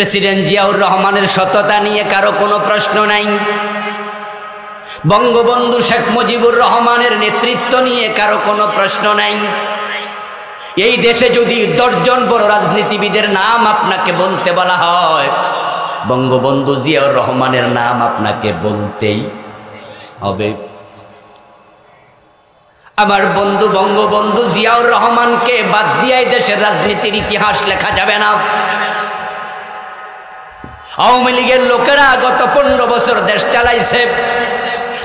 President Ziaur রহমানের সততা নিয়ে কারো কোনো প্রশ্ন নাই, বঙ্গবন্ধু শেখ মুজিবুর রহমানের নেতৃত্ব নিয়ে কারো কোনো প্রশ্ন নাই। এই দেশে যদি 10 জন বড় রাজনীতিবিদের নাম আপনাকে বলতে বলা হয়, বঙ্গবন্ধু জিয়াউর রহমানের নাম আপনাকে বলতেই হবে। আমার বন্ধু বঙ্গবন্ধু জিয়াউর রহমানকে বাদ দিয়ে দেশের রাজনীতির ইতিহাস লেখা যাবে না। আওয়ামী লীগের লোকেরা গত 15 বছর দেশ চালাইছে,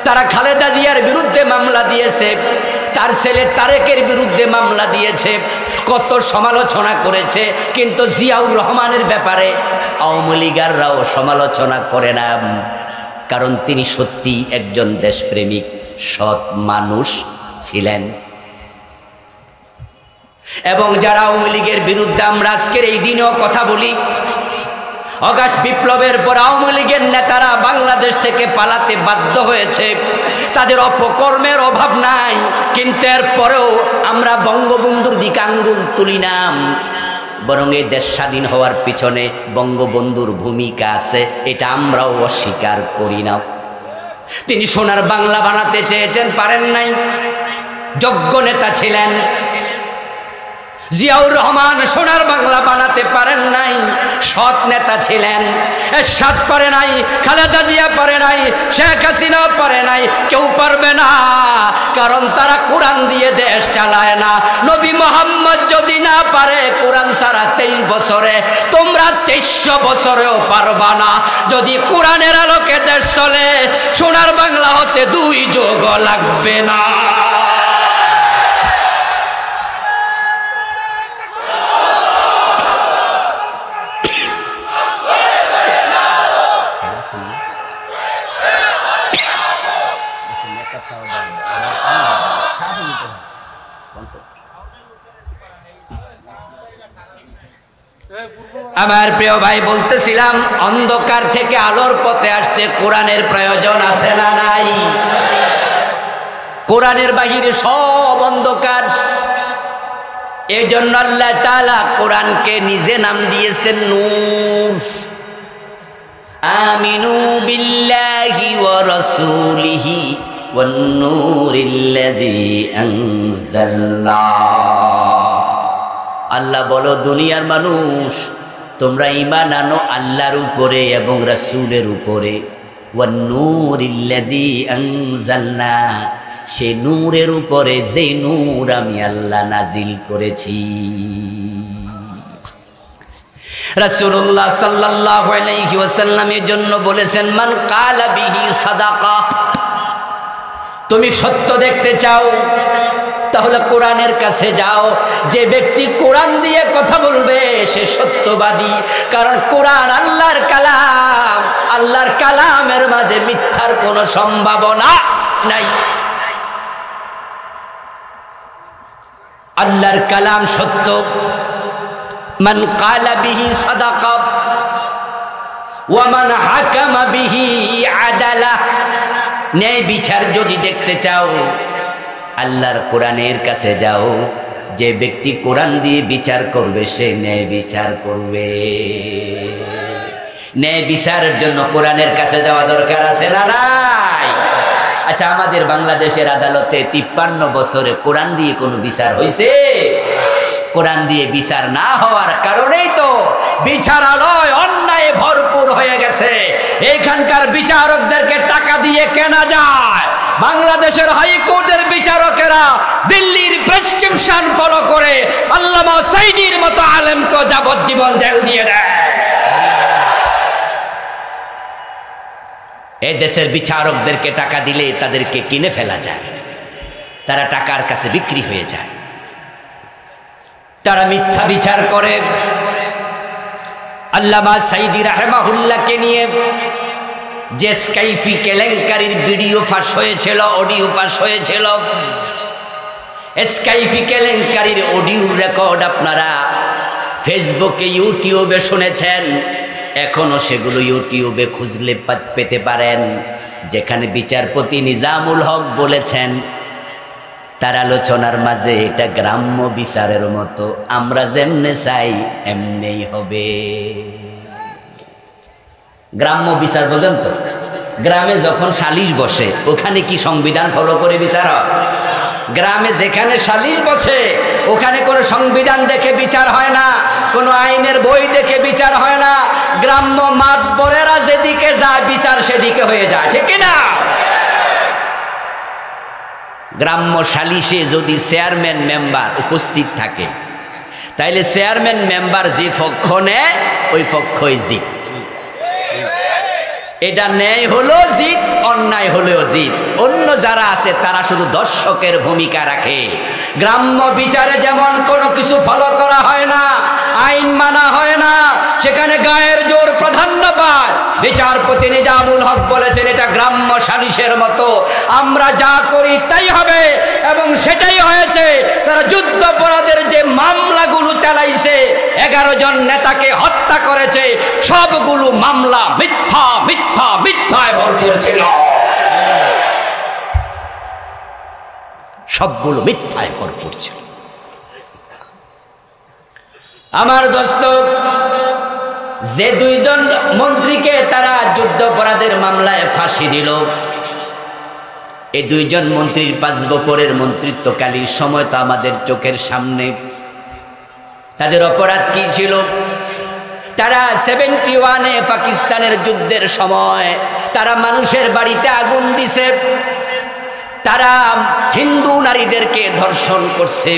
তারা খালেদা জিয়ার বিরুদ্ধে মামলা দিয়েছে, তার ছেলে তারেকের বিরুদ্ধে মামলা দিয়েছে, কত সমালোচনা করেছে, কিন্তু জিয়াউর রহমানের ব্যাপারে আওয়ামী লীগাররাও সমালোচনা করে না, কারণ তিনি সত্যি একজন দেশপ্রেমিক সৎ মানুষ ছিলেন। এবং যারা আওয়ামী লীগের বিরুদ্ধে, আমরা আজকের এই দিনেও কথা বলি, অগাস্ট বিপ্লবের পর আওয়ামী লীগের নেতারা বাংলাদেশ থেকে পালাতে বাধ্য হয়েছে, তাদের অপকর্মের অভাব নাই, কিন্তু এরপরেও আমরা বঙ্গবন্ধুর দিকে আঙ্গুল তুলি না, বরং এই দেশ স্বাধীন হওয়ার পিছনে বঙ্গবন্ধুর ভূমিকা আছে, এটা আমরাও অস্বীকার করি না। তিনি সোনার বাংলা বানাতে চেয়েছেন, পারেন নাই, যোগ্য নেতা ছিলেন। জিয়াউর রহমান সোনার বাংলা বানাতে পারেন নাই, সৎ নেতা ছিলেন। এরশাদ পারে নাই, খালেদা জিয়া পারে নাই, শেখ হাসিনা পারে নাই, কেউ পারবে না, কারণ তারা কোরআন দিয়ে দেশ চালায় না। নবী মোহাম্মদ যদি না পারে কোরআন ছাড়া 23 বছরে, তোমরা 2300 বছরেও পারবা না। যদি কোরআনের আলোকে দেশ চলে, সোনার বাংলা হতে 2 যুগ লাগবে না। আমার প্রিয় ভাই, বলতেছিলাম অন্ধকার থেকে আলোর পথে আসতে কোরআনের প্রয়োজন আছে না নাই? কোরআনের বাহিরে সব অন্ধকার। এই জন্য আল্লাহ তাআলা কোরআনকে নিজে নাম দিয়েছেন নূর। আমিনু বিল্লাহি ওয়া রাসূলিহি ওয়ান নূরিল্লাযী আনজালনা। আল্লাহ বলো, দুনিয়ার মানুষ, তোমরা ঈমান আনো আল্লাহর উপরে এবং রাসূলের উপরে। ওয়ান নূরিল্লাযী আনজালনা, সেই নূরের উপরে যে নূর আমি আল্লাহ নাজিল করেছি। রাসূলুল্লাহ সাল্লাল্লাহু আলাইহি ওয়াসাল্লাম এর জন্য বলেছেন, মান কালা বিহি সাদাকা। তুমি সত্য দেখতে চাও, তাহলে কোরআনের কাছে যাও। যে ব্যক্তি কোরআন দিয়ে কথা বলবে সে সত্যবাদী, কারণ কোরআন আল্লাহর কালাম। আল্লাহর কালামের মাঝে মিথ্যার কোনো সম্ভাবনা নাই। আল্লাহর কালাম সত্য। মান কালা বিহি সাদাকা ওয়া মান হাকামা বিহি আদালা। ন্যায় বিচার যদি দেখতে চাও, আল্লাহর কোরআনের কাছে যাও। যে ব্যক্তি কোরআন দিয়ে বিচার করবে সে ন্যায় বিচার করবে। ন্যায় বিচারের জন্য কোরআনের কাছে যাওয়া দরকার আছে না নাই? আচ্ছা, আমাদের বাংলাদেশের আদালতে 53 বছরে কোরআন দিয়ে কোনো বিচার হয়েছে? কোরআন দিয়ে বিচার না হওয়ার কারণেই তো বিচারালয় অন্যায় ভরপুর হয়ে গেছে। এইখানকার বিচারকদেরকে টাকা দিয়ে কেনা যায়। বাংলাদেশের হাইকোর্টের বিচারকেরা দিল্লির প্রেসক্রিপশন ফলো করে আল্লামা সাইদির মতো আলেমকে যাবজ্জীবন জেল দিয়ে দেয়। এই দেশের বিচারকদেরকে টাকা দিলে তাদেরকে কিনে ফেলা যায়, তারা টাকার কাছে বিক্রি হয়ে যায়, তারা মিথ্যা বিচার করে। আল্লামা সাইদি রাহিমাহুল্লাহকে নিয়ে যে স্কাইফি কেলেঙ্কারির ভিডিও ফাঁস হয়েছিল, অডিও ফাঁস হয়েছিল, স্কাইফি কেলেঙ্কারির অডিও রেকর্ড আপনারা ফেসবুকে, ইউটিউবে শুনেছেন। এখনো সেগুলো ইউটিউবে খুঁজলে পেতে পারেন, যেখানে বিচারপতি নিজামুল হক বলেছেন তার আলোচনার মাঝে, এটা গ্রাম্য বিচারের মতো, আমরা যেমনে চাই এমনেই হবে। গ্রাম্য বিচার বোঝেন তো? গ্রামে যখন সালিশ বসে ওখানে কি সংবিধান ফলো করে বিচার হয়? গ্রামে যেখানে সালিশ বসে ওখানে কোনো সংবিধান দেখে বিচার হয় না, কোনো আইনের বই দেখে বিচার হয় না। গ্রাম্য মাতবরেরা যেদিকে যায় বিচার সেদিকে হয়ে যায়, ঠিক না? গ্রাম্য সালিশে যদি চেয়ারম্যান মেম্বার উপস্থিত থাকে তাইলে চেয়ারম্যান মেম্বার যে পক্ষ নেয় ওই পক্ষই জিত। এটা ন্যায় হলো জিত, অন্যায় হলেও জিত। অন্য যারা আছে তারা শুধু দর্শকের ভূমিকা রাখে। গ্রাম্য বিচারে যেমন কোনো কিছু ফলো করা হয় না, আইন মানা হয় না, সেখানে গায়ের জোর প্রাধান্য পায়। বিচারপতি নিজামুল হক বলেছেন এটা গ্রাম্য সালিশের মতো, আমরা যা করি তাই হবে, এবং সেটাই হয়েছে। তারা যুদ্ধাপরাধের যে মামলাগুলো চালাইছে, 11 জন নেতাকে হত্যা করেছে, সবগুলো মামলা মিথ্যা মিথ্যা মিথ্যায় ভরপুর ছিল, সবগুলো মিথ্যায় ভরপুর ছিল। আমার দোস্ত, যে 2 জন মন্ত্রীকে তারা যুদ্ধাপরাধের মামলায় ফাঁসি দিল, এই 2 জন মন্ত্রীর 5 বছরের মন্ত্রিত্বকালীন সময় তো আমাদের চোখের সামনে। তাদের অপরাধ কি ছিল? তারা 71-এ পাকিস্তানের যুদ্ধের সময় তারা মানুষের বাড়িতে আগুন দিছে, তারা হিন্দু নারীদেরকে ধর্ষণ করছে,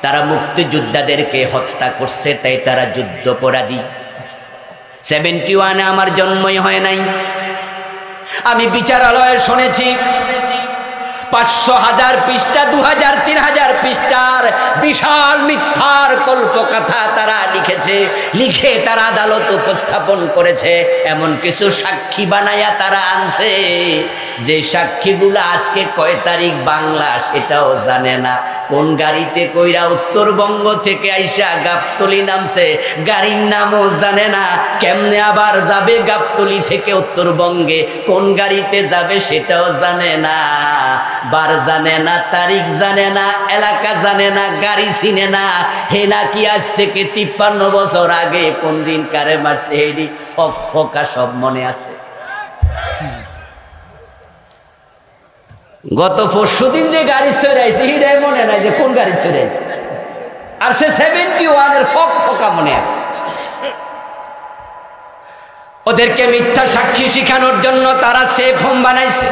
তারা মুক্তিযোদ্ধাদেরকে হত্যা করছে, তাই তারা যুদ্ধাপরাধী। 71-এ আমার জন্মই হয় নাই। আমি বিচারালয়ে শুনেছি 500,000 পৃষ্ঠা, 2000, 3000 পৃষ্ঠার বিশাল মিথ্যার কল্পকথা তারা লিখেছে, লিখে তারা আদালত উপস্থাপন করেছে। এমন কিছু সাক্ষী বানায়া তারা আনছে যে সাক্ষীগুলো আজকে কয় তারিখ বাংলা সেটাও জানে না, কোন গাড়িতে কইরা উত্তরবঙ্গ থেকে আইসা গাবতলী নামছে গাড়ির নামও জানে না, কেমনে আবার যাবে গাবতলী থেকে উত্তরবঙ্গে, কোন গাড়িতে যাবে সেটাও জানে না, বার জানে না, তারিখ জানে না, এলাকা জানে না, গাড়ি চিনে না। হে নাকি আজ থেকে 53 বছর আগে কোন দিন কারে মারছে এডি ফকা সব মনে আছে। গত 4 দিন যে গাড়ি চড়াইছে এটাই মনে নাই যে কোন গাড়ি চড়াইছে, আর সে 71-এর ফকা মনে আছে। ওদেরকে মিথ্যা সাক্ষী শিখানোর জন্য তারা সেফ হোম বানাইছে।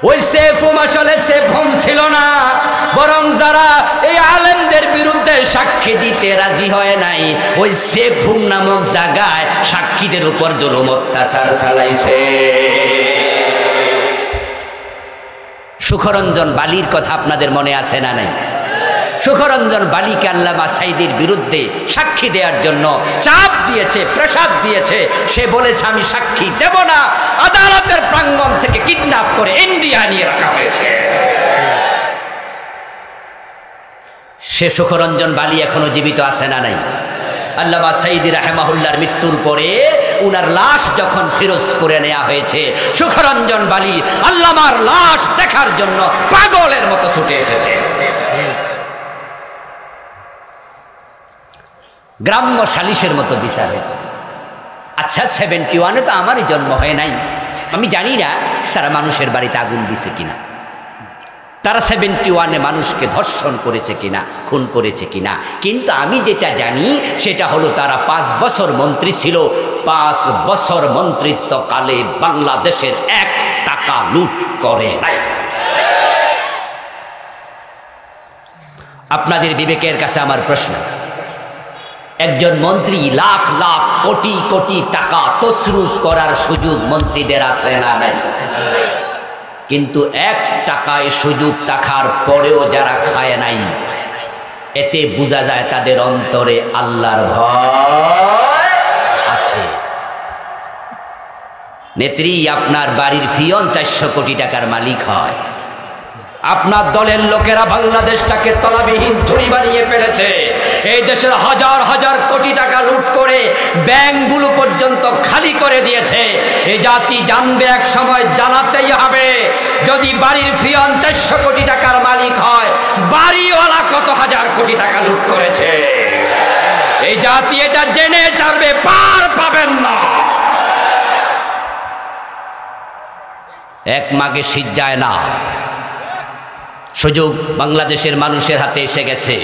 ওই সেফ হোম আসলে সেফ হোম ছিল না, বরং যারা এই আলেমদের বিরুদ্ধে সাক্ষী দিতে রাজি হয় নাই ওই সেফ হোম নামক জায়গায় সাক্ষীদের উপর জুলুম অত্যাচার চালাইছে। সুখরঞ্জন বালির কথা আপনাদের মনে আছে না নাই? সুখরঞ্জন বালিকে আল্লামা সাঈদীর বিরুদ্ধে সাক্ষী দেওয়ার জন্য চাপ দিয়েছে, প্রেসার দিয়েছে। সে বলেছে আমি সাক্ষী দেব না, আদালতের প্রাঙ্গণ থেকে কিডন্যাপ করে ইন্ডিয়া নিয়ে রাখা হয়েছে। সে সুখরঞ্জন বালি এখনো জীবিত আছে না নাই? আল্লামা সাঈদী রাহিমাহুল্লাহর মৃত্যুর পরে উনার লাশ যখন ফিরোজপুরে নেওয়া হয়েছে, সুখরঞ্জন বালি আল্লামার লাশ দেখার জন্য পাগলের মতো ছুটে এসেছে। গ্রাম্য সালিশের মতো বিচার হয়েছে। আচ্ছা, 71-এ তো আমারই জন্ম হয় নাই, আমি জানি না তারা মানুষের বাড়িতে আগুন দিছে কিনা, তারা 71-এ মানুষকে ধর্ষণ করেছে কিনা, খুন করেছে কিনা। কিন্তু আমি যেটা জানি সেটা হলো তারা 5 বছর মন্ত্রী ছিল। 5 বছর মন্ত্রিত্বকালে বাংলাদেশের 1 টাকা লুট করে নাই। আপনাদের বিবেকের কাছে আমার প্রশ্ন, একজন মন্ত্রী লাখ লাখ কোটি কোটি টাকা তছরুপ করার সুযোগ মন্ত্রীদের আছে না নাই? কিন্তু 1 টাকায় সুযোগ থাকার পরেও যারা খায় নাই, এতে বোঝা যায় তাদের অন্তরে আল্লাহর ভয় আছে। নেত্রী, আপনার বাড়ির ফিয়ন 400 কোটি টাকার মালিক হয়, আপনার দলের লোকেরা বাংলাদেশটাকে তলাবিহীন ঝুড়ি বানিয়ে ফেলেছে। এই দেশের হাজার হাজার কোটি টাকা লুট করে ব্যাংকগুলো পর্যন্ত খালি করে দিয়েছে। এই জাতি জানবে, এক সময় জানাতেই হবে। যদি বাড়ির ফিয়ন 400 কোটি টাকার মালিক হয়, বাড়িওয়ালা কত হাজার কোটি টাকা লুট করেছে। এই জাতি এটা জেনে ছাড়বে, পার পাবেন এক মাঘে শীত যায় না। সুযোগ বাংলাদেশের মানুষের হাতে এসে গেছে,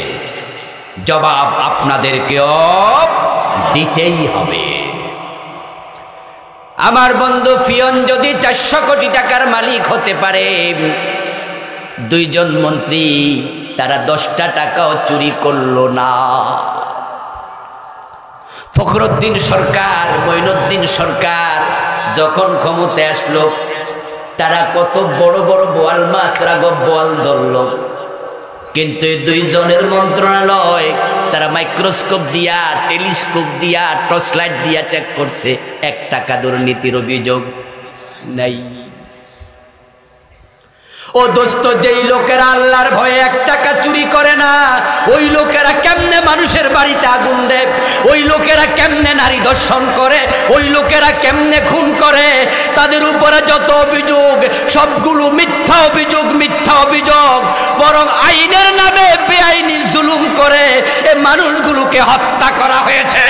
জবাব আপনাদেরকেও দিতেই হবে। আমার বন্ধু ফিয়ন যদি 400 কোটি টাকার মালিক হতে পারে, 2 জন মন্ত্রী তারা 10টা টাকাও চুরি করলো না। ফখরুদ্দিন সরকার, মঈনুদ্দিন সরকার যখন ক্ষমতায় আসলো, তারা কত বড় বড় বোয়াল মাছ, রাঘব বোয়াল ধরল, কিন্তু 2 জনের মন্ত্রণালয় তারা মাইক্রোস্কোপ দিয়া, টেলিস্কোপ দিয়া, টর্চ লাইট দিয়া চেক করছে, 1 টাকা দুর্নীতির অভিযোগ নাই। ও দোস্ত, যেই লোকেরা আল্লাহর ভয়ে 1 টাকা চুরি করে না, ওই লোকেরা কেমনে মানুষের বাড়িতে আগুন দেয়, ওই লোকেরা কেমনে নারী ধর্ষণ করে, ওই লোকেরা কেমনে খুন করে, তাদের উপরে যত অভিযোগ সবগুলো মিথ্যা অভিযোগ, মিথ্যা অভিযোগ। বরং আইনের নামে বেআইনি জুলুম করে এই মানুষগুলোকে হত্যা করা হয়েছে।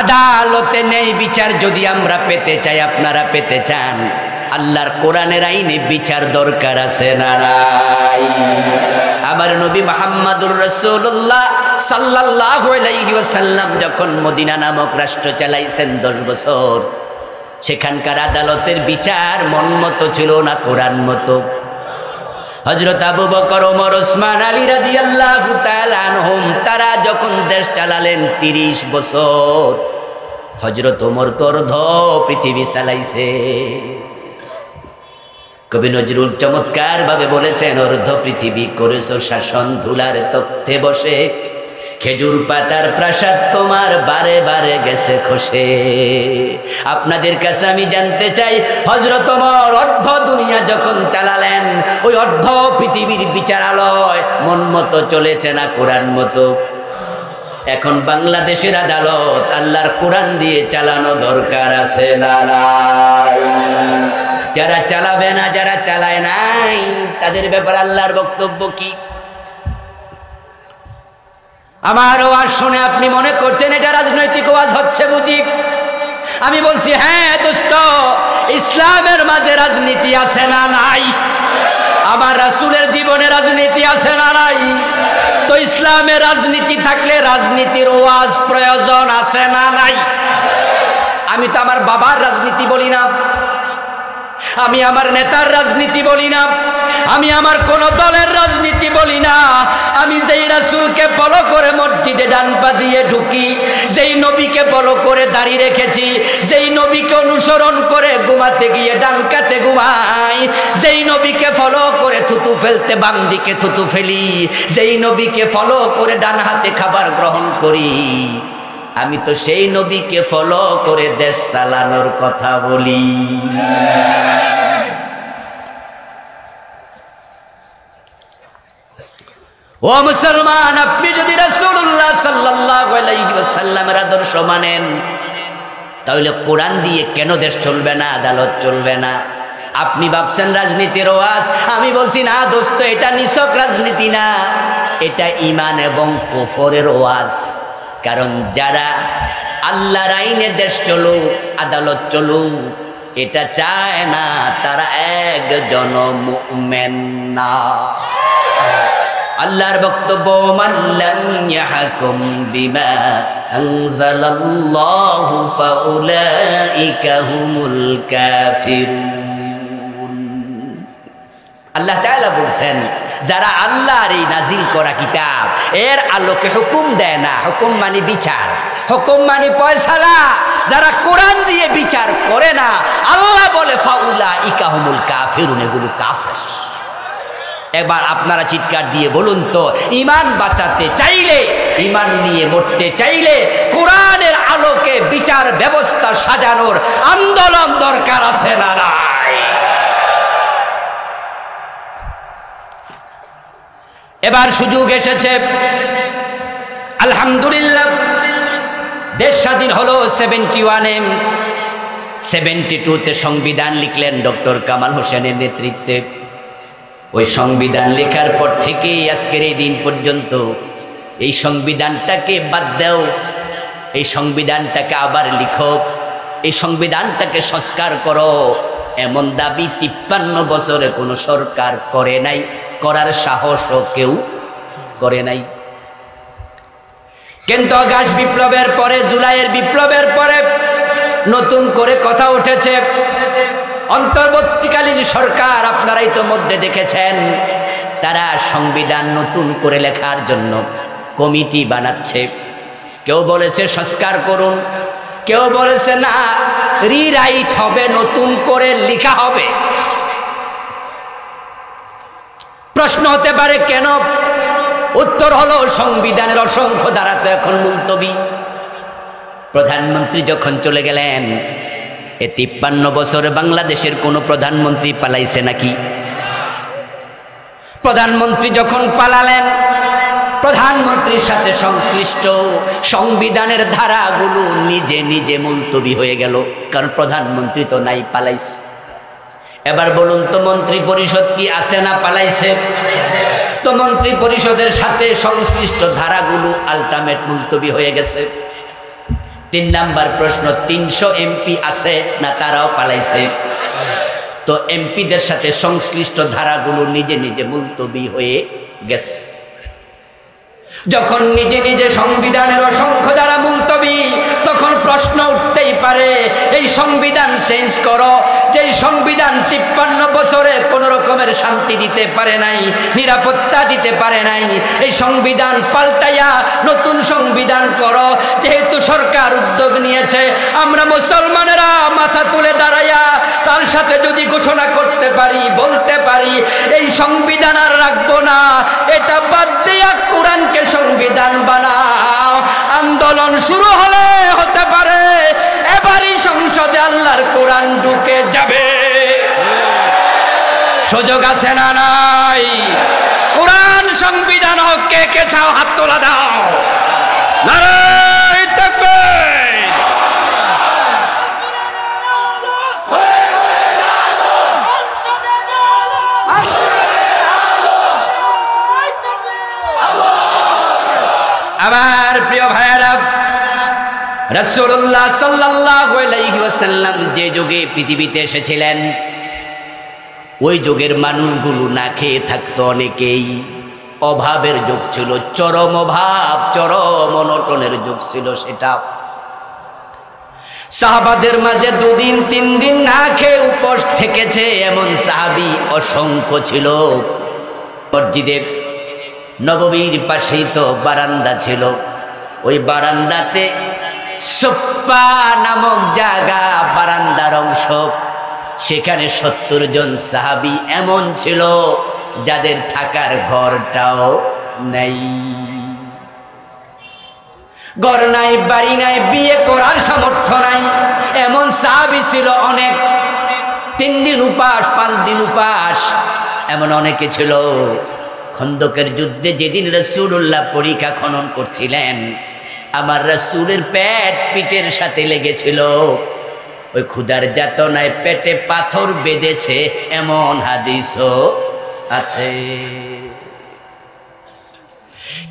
আদালতে ন্যায় বিচার যদি আমরা পেতে চাই, আপনারা পেতে চান, আল্লাহর কোরআনের আইনে বিচার দরকার আছে না নাই? আমার নবী মুহাম্মদুর রাসূলুল্লাহ সাল্লাল্লাহু আলাইহি ওয়াসাল্লাম যখন মদিনা নামক রাষ্ট্র চালাইছেন 10 বছর, সেখানকার আদালতের বিচার মন মতো ছিল না, কোরআন মতো। হযরত আবু বকর, ওমর, ওসমান, আলী রাদিয়াল্লাহু তাআলা আনহুম তারা যখন দেশ চালালেন 30 বছর, হযরত ওমর তো অর্ধ পৃথিবী চালাইছে। কবি নজরুল চমৎকার ভাবে বলেছেন, অর্ধ পৃথিবী করেছো শাসন, ধুলার তখ্তে বসে, খেজুর পাতার প্রাসাদ তোমার বারে বারে গেছে খসে। আপনাদের কাছে আমি জানতে চাই, হযরত ওমর অর্ধ দুনিয়া যখন চালালেন, ওই অর্ধ পৃথিবীর বিচারালয় মন মতো চলেছে না কোরআন মতো? এখন বাংলাদেশের আদালত আল্লাহর কোরআন দিয়ে চালানো দরকার আছে না নাই? যারা চালাবে না, যারা চালায় নাই, তাদের ব্যাপারে আল্লাহর বক্তব্য কি? আমার ওয়াজ শুনে আপনি মনে করছেন এটা রাজনৈতিক ওয়াজ হচ্ছে বুঝি? আমি বলছি, হ্যাঁ দোস্ত, ইসলামের মাঝে রাজনীতি আছে না নাই? আমার রাসূলের জীবনে রাজনীতি আছে না নাই? তো ইসলামের রাজনীতি থাকলে রাজনীতির ওয়াজ প্রয়োজন আছে না নাই? আমি তো আমার বাবার রাজনীতি বলি না, আমি আমার নেতার রাজনীতি বলি না, আমি আমার কোন দলের রাজনীতি বলি না। আমি যেই রাসূলকে ফলো করে মসজিদে ডান পা দিয়ে ঢুকি, যেই নবীকে ফলো করে দাড়ি রেখেছি, যেই নবীকে অনুসরণ করে ঘুমাতে গিয়ে ডান কাতে ঘুমাই, যেই নবীকে ফলো করে থুতু ফেলতে বাম দিকে থুতু ফেলি, যেই নবীকে ফলো করে ডান হাতে খাবার গ্রহণ করি, আমি তো সেই নবীকে ফলো করে দেশ চালানোর কথা বলি। ও মুসলমান, আপনি যদি রাসূলুল্লাহ সাল্লাল্লাহু আলাইহি ওয়াসাল্লামের আদর্শ মানেন, তাহলে কোরআন দিয়ে কেন দেশ চলবে না, আদালত চলবে না? আপনি ভাবছেন রাজনীতির ওয়াজ, আমি বলছি না দোস্ত, এটা নিছক রাজনীতি না, এটা ঈমান এবং কুফরের ওয়াজ। কারণ যারা আল্লাহর আইনে দেশ চলুক, আদালত চলুক, এটা চায় না, তারা একজন মুমিন না। আল্লাহর বক্তব্য, মাল্লাম ইয়াহকুম বিমা আনজালাল্লাহু ফাউলাইকা হুমুল কাফিরুন। আল্লাহ তাআলা বলছেন, যারা আল্লাহর এই নাজিল করা কিতাব এর আলোকে হুকুম দেয় না, হুকুম মানে বিচার, হুকুম মানে ফয়সালা, যারা কোরআন দিয়ে বিচার করে না, আল্লাহ বলে ফাউলাইকা হুমুল কাফিরুন, এগুলো কাফের। এবার আপনারা চিৎকার দিয়ে বলুন তো, ঈমান বাঁচাতে চাইলে, ঈমান নিয়ে মরতে চাইলে কোরআনের আলোকে বিচার ব্যবস্থা সাজানোর আন্দোলন দরকার আছে না নাই? এবার সুযোগ এসেছে, আলহামদুলিল্লাহ, দেশ স্বাধীন হলো 71-এ, 72-তে সংবিধান লিখলেন ডক্টর কামাল হোসেনের নেতৃত্বে। ওই সংবিধান লেখার পর থেকে আজকের এই দিন পর্যন্ত এই সংবিধানটাকে বাদ দাও, এই সংবিধানটাকে আবার লিখো, এই সংবিধানটাকে সংস্কার করো, এমন দাবি 53 বছরে কোনো সরকার করে নাই, করার সাহসও কেউ করে নাই। কিন্তু আগস্ট বিপ্লবের পরে, জুলাইয়ের বিপ্লবের পরে নতুন করে কথা উঠেছে। অন্তর্বর্তীকালীন সরকার, আপনারাই তো মধ্যে দেখেছেন, তারা সংবিধান নতুন করে লেখার জন্য কমিটি বানাচ্ছে। কেউ বলেছে সংস্কার করুন, কেউ বলেছে না রিরাইট হবে, নতুন করে লেখা হবে। প্রশ্ন হতে পারে কেন? উত্তর হলো সংবিধানের অসংখ্য ধারা তো এখন মুলতবি। প্রধানমন্ত্রী যখন চলে গেলেন, এ 53 বছরে বাংলাদেশের কোনো প্রধানমন্ত্রী পালাইছে নাকি? প্রধানমন্ত্রী যখন পালালেন, প্রধানমন্ত্রীর সাথে সংশ্লিষ্ট সংবিধানের ধারাগুলো নিজে নিজে মুলতবি হয়ে গেল, কারণ প্রধানমন্ত্রী তো নাই, পালাইছে। এবার বলুন তো, মন্ত্রী পরিষদ কি আছে না পালাইছে? তো মন্ত্রী পরিষদের সাথে সংশ্লিষ্ট ধারাগুলো আলটিমেট মুলতবি হয়ে গেছে। 3 নাম্বার প্রশ্ন, 300 এমপি আছে না তারাও পালাইছে? তো এমপিদের সাথে সংশ্লিষ্ট ধারাগুলো নিজে নিজে মুলতবি হয়ে গেছে। যখন নিজে নিজে সংবিধানের অসংখ্য ধারা মুলতবি, তখন প্রশ্ন উঠতেই পারে, এই সংবিধান চেঞ্জ করো, যে সংবিধান 53 বছরে কোনো রকমের শান্তি দিতে পারে নাই, নিরাপত্তা দিতে পারে নাই, এই সংবিধান পাল্টাইয়া নতুন সংবিধান করো। যেহেতু সরকার উদ্যোগ নিয়েছে, আমরা মুসলমানেরা মাথা তুলে দাঁড়াইয়া তার সাথে যদি ঘোষণা করতে পারি, বলতে পারি এই সংবিধান আর রাখবো না, এটা বাদ দিয়া কোরআনকে সংবিধান বানাও, আন্দোলন শুরু হলে হতে পারে এবারই সংসদে আল্লাহর কোরআন ঢুকে যাবে। সুযোগ আছে না নাই? কোরআন সংবিধান হোক, কে কে চাও হাত তোলা দাও। নারায়ে তাকবীর। আমার প্রিয় ভাইয়েরা, রাসূলুল্লাহ সাল্লাল্লাহু আলাইহি ওয়াসাল্লাম যে যুগে পৃথিবীতে এসেছিলেন, ওই যুগের মানুষগুলো না খেয়ে থাকতো অনেকেই। অভাবের যুগ ছিল, চরম অভাব, চরম অনটনের যুগ ছিল সেটা। সাহাবাদের মাঝে 2 দিন 3 দিন না খেয়ে উপোস থেকেছে এমন সাহাবী অসংখ্য ছিল। মসজিদে নববীর পাশেই তো বারান্দা ছিল, ওই বারান্দাতে সুপ্পা নামক জায়গা, বারান্দার অংশ, সেখানে 70 জন সাহাবী এমন ছিল যাদের থাকার ঘরটাও নাই। ঘর নাই, বাড়ি নাই, বিয়ে করার সামর্থ্য নাই, এমন সাহাবী ছিল অনেক। 3 দিন উপাস, 5 দিন উপাস, এমন অনেকে ছিল। খন্দকের যুদ্ধে যেদিন রাসূলুল্লাহ পরিখা খনন করছিলেন, আমার রাসূলের পেট পিঠের সাথে লেগেছিল। ওই ক্ষুধার যাতনায় পেটে পাথর বেঁধেছে, এমন হাদিসও আছে।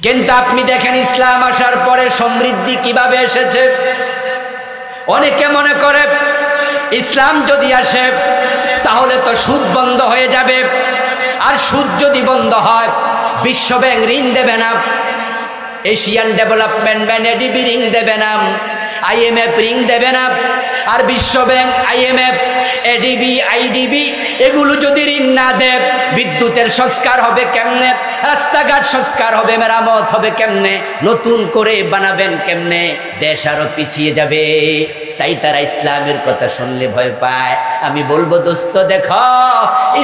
কিন্তু আপনি দেখেন ইসলাম আসার পরে সমৃদ্ধি কিভাবে এসেছে। অনেকে মনে করে ইসলাম যদি আসে তাহলে তো সুদ বন্ধ হয়ে যাবে, আর সুদ যদি বন্ধ হয় বিশ্ব ব্যাংক ঋণ দেবে না, এশিয়ান ডেভেলপমেন্ট ব্যাংক এডিবি ঋণ দেবে না, আইএমএফ ঋণ দেবে না। আর বিশ্ব ব্যাংক, আইএমএফ, এডিবি, আইডিবি এগুলো যদি ঋণ না দেয়, বিদ্যুতের সংস্কার হবে কেমনে, রাস্তাঘাট সংস্কার হবে, মেরামত হবে কেমনে, নতুন করে বানাবেন কেমনে, দেশ আরো পিছিয়ে যাবে। তাই তারা ইসলামের কথা শুনলে ভয় পায়। আমি বলবো দোস্ত, দেখো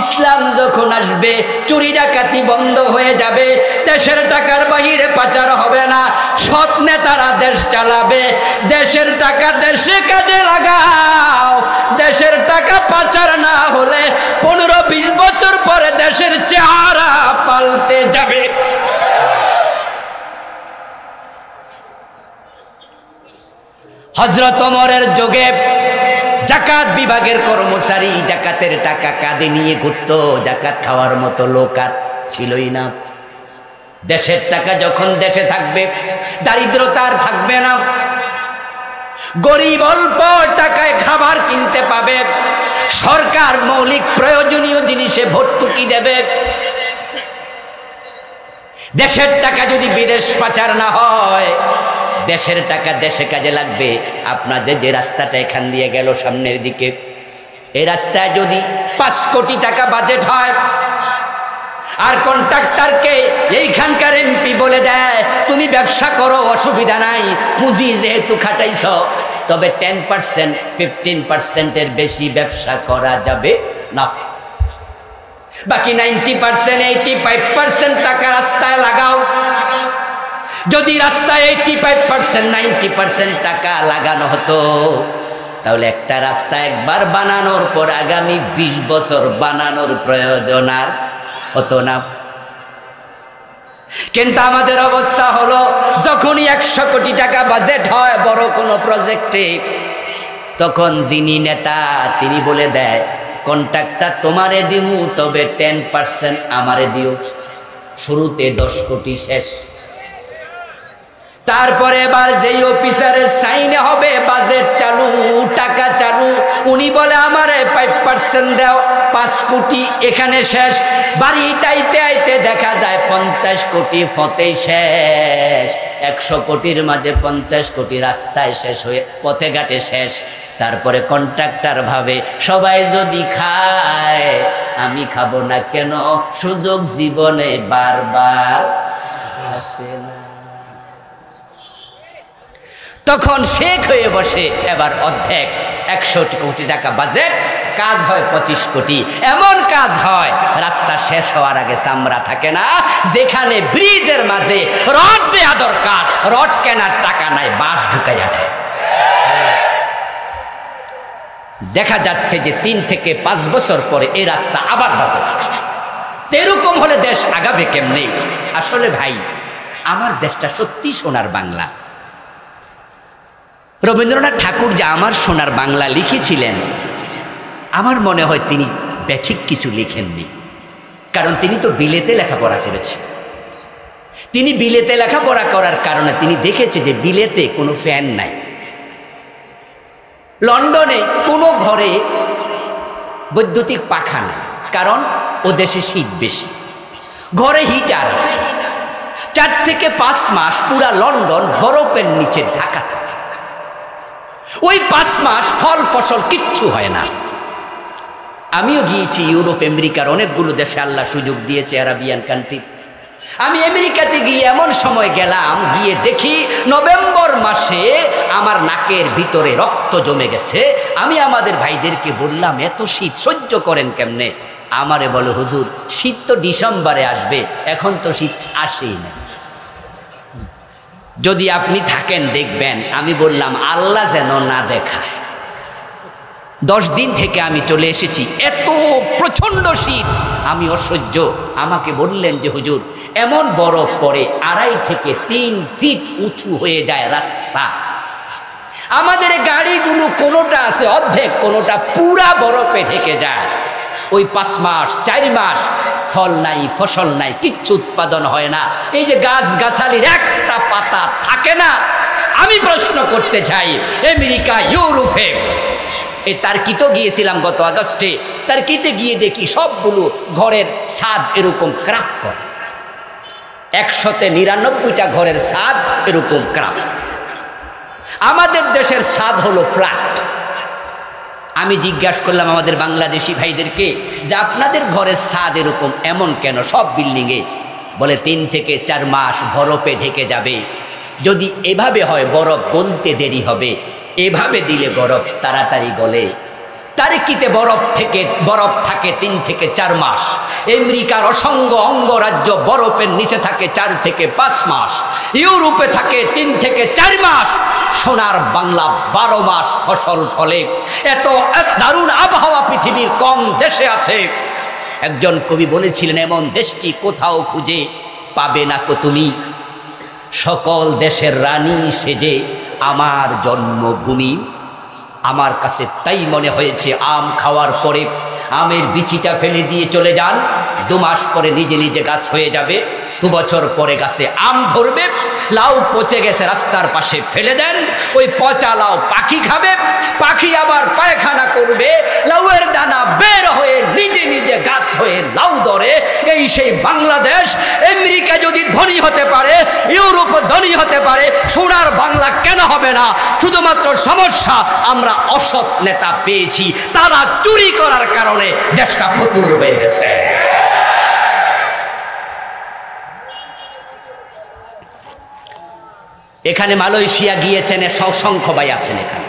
ইসলাম যখন আসবে চুরি ডাকাতি বন্ধ হয়ে যাবে, দেশের টাকার বাহিরে পাচার হবে না, সৎ নেতারা দেশ চালাবে। দেশের টাকা দেশে কাজে লাগাও, দেশের টাকা পাচার না হলে 15-20 বছর পরে দেশের চেহারা পাল্টে যাবে। হযরত ওমরের যুগে জাকাত বিভাগের কর্মচারী জাকাতের টাকা কাঁধে নিয়ে ঘুরতো, জাকাত খাওয়ার মতো লোক আর ছিলই না। দেশের টাকা যখন দেশে থাকবে, দারিদ্রতা আর থাকবে না। গরিব অল্প টাকায় খাবার কিনতে পাবে, সরকার মৌলিক প্রয়োজনীয় জিনিসে ভর্তুকি দেবে। দেশের টাকা যদি বিদেশ পাচার না হয়, দেশের টাকা দেশে কাজে লাগবে। আপনাদের যে রাস্তাটা এখান দিয়ে গেল সামনের দিকে, এই রাস্তায় যদি 5 কোটি টাকা বাজেট হয়, আর কন্ট্রাক্টরকে এইখানকার এমপি বলে দেয় তুমি ব্যবসা করো, অসুবিধা নাই, পুঁজি যেহেতু খাটাইছ, তবে 10% 15%-এর বেশি ব্যবসা করা যাবে না, বাকি 90% 85% টাকা রাস্তায় লাগাও। যদি রাস্তায় 85% 90% টাকা লাগানো হতো, তাহলে একটা রাস্তা একবার বানানোর পর আগামী 20 বছর বানানোর প্রয়োজন আর হতো না। কিন্তু আমাদের অবস্থা হলো, যখনই 100 কোটি টাকা বাজেট হয় বড় কোনো প্রজেক্টে, তখন যিনি নেতা তিনি বলে দেয় কন্ট্রাক্টটা তোমারে দিমু, তবে 10% আমারে দিও। শুরুতে 10 কোটি শেষ। তারপরে এবার যেই অফিসারের সাইনে হবে বাজেট চালু, টাকা চালু, উনি বলে আমারে 5% দাও, 5 কোটি এখানে শেষ। বাড়িতে আইতে আইতে দেখা যায় 50 কোটি ফতেই শেষ। 100 কোটির মাঝে 50 কোটি রাস্তায় শেষ হয়ে পথে ঘাটে শেষ। তারপরে কন্ট্রাক্টর ভাবে সবাই যদি খায় আমি খাবো না কেন, সুযোগ জীবনে বারবার আসে না। তখন শেখ হয়ে বসে এবার অর্ধেক 100 কোটি টাকা বাজেট, কাজ হয় 25 কোটি। এমন কাজ হয় রাস্তা শেষ হওয়ার আগে চামড়া থাকে না। যেখানে ব্রিজের মাঝে রড দেয়া দরকার, রড কেনার টাকা নাই, বাঁশ ঢুকাইয়া দেয়। দেখা যাচ্ছে যে 3 থেকে 5 বছর পরে এই রাস্তা আবার বাজে। এরকম হলে দেশ আগাবে কেমনে? আসলে ভাই, আমার দেশটা সত্যি সোনার বাংলা। রবীন্দ্রনাথ ঠাকুর যে আমার সোনার বাংলা লিখেছিলেন, আমার মনে হয় তিনি ব্যাঠিক কিছু লিখেননি। কারণ তিনি তো বিলেতে লেখাপড়া করেছেন। তিনি বিলেতে লেখাপড়া করার কারণে তিনি দেখেছে যে বিলেতে কোনো ফ্যান নাই, লন্ডনে কোনো ঘরে বৈদ্যুতিক পাখা নাই, কারণ ও দেশে শীত বেশি, ঘরে হিটার আছে। 4 থেকে 5 মাস পুরা লন্ডন বরফের নিচে ঢাকা থাকে। ওই 5 মাস ফল ফসল কিচ্ছু হয় না। আমিও গিয়েছি ইউরোপ আমেরিকার অনেকগুলো দেশে, আল্লাহ সুযোগ দিয়েছে, আরাবিয়ান কান্ট্রি। আমি আমেরিকাতে গিয়ে এমন সময় গেলাম, গিয়ে দেখি নভেম্বর মাসে আমার নাকের ভিতরে রক্ত জমে গেছে। আমি আমাদের ভাইদেরকে বললাম এত শীত সহ্য করেন কেমনে? আমারে বলে হুজুর শীত তো ডিসেম্বরে আসবে, এখন তো শীত আসেই না। যদি আপনি থাকেন দেখবেন। আমি বললাম আল্লাহ যেন না দেখায়। 10 দিন থেকে আমি চলে এসেছি, এত প্রচন্ড শীত, আমি অসহ্য। আমাকে বললেন যে হুজুর এমন বরফ পড়ে 2.5 থেকে 3 ফিট উঁচু হয়ে যায় রাস্তা। আমাদের গাড়িগুলো কোনোটা আছে অর্ধেক, কোনোটা পুরা বরফে ঢেকে যায়। ওই 5 মাস 4 মাস ফল নাই, ফসল নাই, কিচ্ছু উৎপাদন হয় না। এই যে গাছ গাছালির একটা পাতা থাকে না। আমি প্রশ্ন করতে চাই, আমেরিকা ইউরোপে এই তার্কিতে গিয়েছিলাম গত আগস্টে, তার্কিতে গিয়ে দেখি সবগুলো ঘরের ছাদ এরকম ক্রাফট করে। 199টা ঘরের ছাদ এরকম ক্রাফট। আমাদের দেশের ছাদ হলো ফ্ল্যাট। আমি জিজ্ঞাসা করলাম আমাদের বাংলাদেশি ভাইদেরকে যে আপনাদের ঘরের ছাদ এরকম এমন কেন সব বিল্ডিংয়ে? বলে 3 থেকে 4 মাস বরফে ঢেকে যাবে। যদি এভাবে হয় বরফ গলতে দেরি হবে, এভাবে দিলে বরফ তাড়াতাড়ি গলে। তারিকিতে বরফ থাকে 3 থেকে 4 মাস। আমেরিকার অসংখ্য অঙ্গরাজ্য বরফের নিচে থাকে 4 থেকে 5 মাস। ইউরোপে থাকে 3 থেকে 4 মাস। সোনার বাংলা 12 মাস ফসল ফলে। এত দারুণ আবহাওয়া পৃথিবীর কম দেশে আছে। একজন কবি বলেছিলেন এমন দেশটি কোথাও খুঁজে পাবে না কো তুমি, সকল দেশের রানী সেজে আমার জন্মভূমি। আমার কাছে তাই মনে হয়েছে, আম খাওয়ার পরে আমের বিচিটা ফেলে দিয়ে চলে যান, 2 মাস পরে নিজে নিজে গাছ হয়ে যাবে। 2 বছর পরে গাছে আম ধরবে, লাউ পচে গেছে রাস্তার পাশে ফেলে দেন, ওই পচা লাউ পাখি খাবে, পাখি আবার পায়খানা করবে, লাউয়ের দানা বের হয়ে নিজে নিজে গাছ হয়ে লাউ ধরে। এই সেই বাংলাদেশ। আমেরিকা যদি ধনী হতে পারে, ইউরোপ ধনী হতে পারে, সোনার বাংলা কেন হবে না? শুধুমাত্র সমস্যা আমরা অসৎ নেতা পেয়েছি, তারা চুরি করার কারণে দেশটা ফতুর হয়ে গেছে। এখানে মালয়েশিয়া গিয়েছেন অসংখ্য ভাই আছেন এখানে।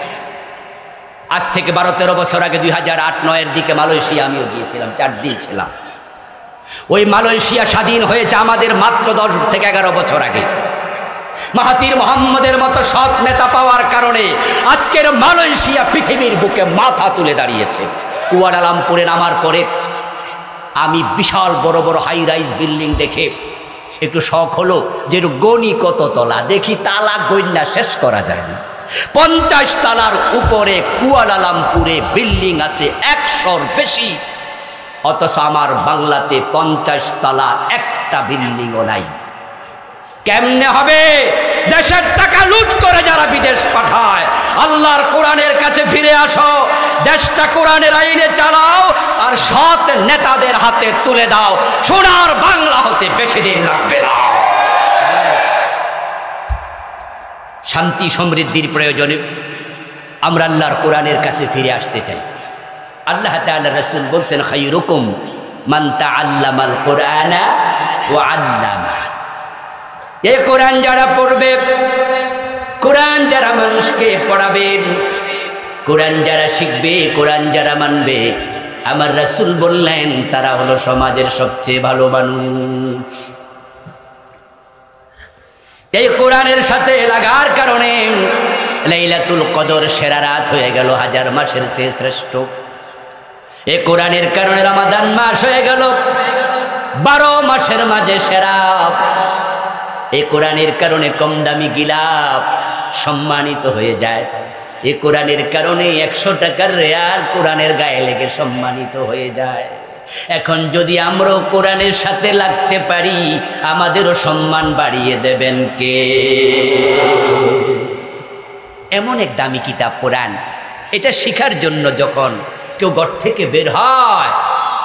আজ থেকে 12-13 বছর আগে 2008-9 দিকে মালয়েশিয়া আমিও গিয়েছিলাম, 4 দিন ছিলাম। ওই মালয়েশিয়া স্বাধীন হয়েছে আমাদের মাত্র 10 থেকে 11 বছর আগে। মাহাতির মোহাম্মদের মতো সৎ নেতা পাওয়ার কারণে আজকের মালয়েশিয়া পৃথিবীর বুকে মাথা তুলে দাঁড়িয়েছে। কুয়ালালামপুরে নামার পরে আমি বিশাল বড় বড় হাই রাইজ বিল্ডিং দেখে একটু শখ হলো যে গণি কত তলা, দেখি তালা গইনা শেষ করা যায় না। 50 তালার উপরে কুয়ালালামপুরে বিল্ডিং আছে 100-র বেশি, অথচ আমার বাংলাতে 50 তালা একটা বিল্ডিংও নাই। কেমনে হবে? দেশের টাকা লুট করে যারা বিদেশ পাঠায়। আল্লাহর কোরআনের কাছে ফিরে আসো, দেশটা কোরআনের আইনে চালাও, আর সৎ নেতাদের হাতে তুলে দাও। সোনার বাংলা হতে বেশি দিন লাগবে না। শান্তি সমৃদ্ধির প্রয়োজনে আমরা আল্লাহর কোরআনের কাছে ফিরে আসতে চাই। আল্লাহ তাআলা রাসূল বলছেন, খায়রুকুম মান তাআল্লামাল কুরআনা ওয়া আল্লামা। এই কোরআন যারা পড়বে, কোরআন যারা মানুষকে পড়াবেন, কোরআন যারা শিখবে, কোরআন যারা মানবে, আমার রাসূল বললেন তারা হলো সমাজের সবচেয়ে ভালো মানুষ। এই কোরআনের সাথে লাগার কারণে লাইলাতুল কদর সেরা রাত হয়ে গেল, 1000 মাসের চেয়ে শ্রেষ্ঠ। এই কোরআনের কারণে রমাদান মাস হয়ে গেল 12 মাসের মাঝে সেরা। এই কোরআনের কারণে কম দামি গিলাপ সম্মানিত হয়ে যায়। এই কোরআনের কারণে 100 টাকার রিয়াল কোরআনের গায়ে লেগে সম্মানিত হয়ে যায়। এখন যদি আমরাও কোরআনের সাথে লাগতে পারি, আমাদেরও সম্মান বাড়িয়ে দেবেন কে? এমন এক দামি কিতাব কোরআন, এটা শিখার জন্য যখন কেউ ঘর থেকে বের হয়,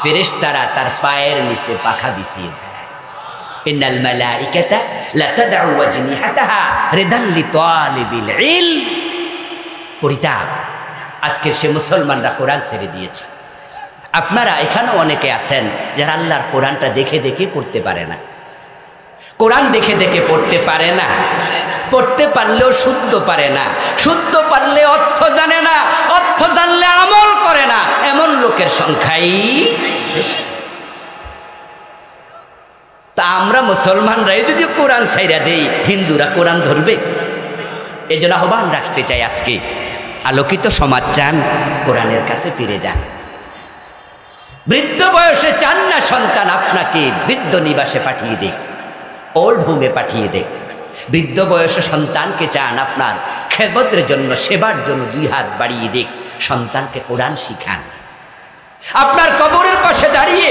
ফেরেশতারা তার পায়ের নিচে পাখা বিছিয়ে দেয়। ইন্নাল মালাইকাতা লা তাদউ ওয়াজনিহাতাহা রিদাল লিতালিবিল ইলম। পরিতাপ, আজকে সে মুসলমানরা কোরআন ছেড়ে দিয়েছে। আপনারা এখানেও অনেকে আছেন যারা আল্লাহর কোরআনটা দেখে দেখে পড়তে পারে না। কোরআন দেখে দেখে পড়তে পারে না, পড়তে পারলেও শুদ্ধ পারে না, শুদ্ধ পারলে অর্থ জানে না, অর্থ জানলে আমল করে না, এমন লোকের সংখ্যাই বেশি। তা আমরা মুসলমানরাই যদি কোরআন ছাইরা দেই, হিন্দুরা কোরআন ধরবে? এই জন্য আহ্বান রাখতে চাই, আজকে আলোকিত সমাজ চান, কোরআনের কাছে ফিরে যান। বৃদ্ধ বয়সে চান না সন্তান আপনাকে বৃদ্ধ নিবাসে পাঠিয়ে দেখ, ওল্ড হোমে পাঠিয়ে দেখ। বৃদ্ধ বয়সে সন্তানকে চান আপনার খেদমতের জন্য, সেবার জন্য 2 হাত বাড়িয়ে দেখ, সন্তানকে কোরআন শিখান। আপনার কবরের পাশে দাঁড়িয়ে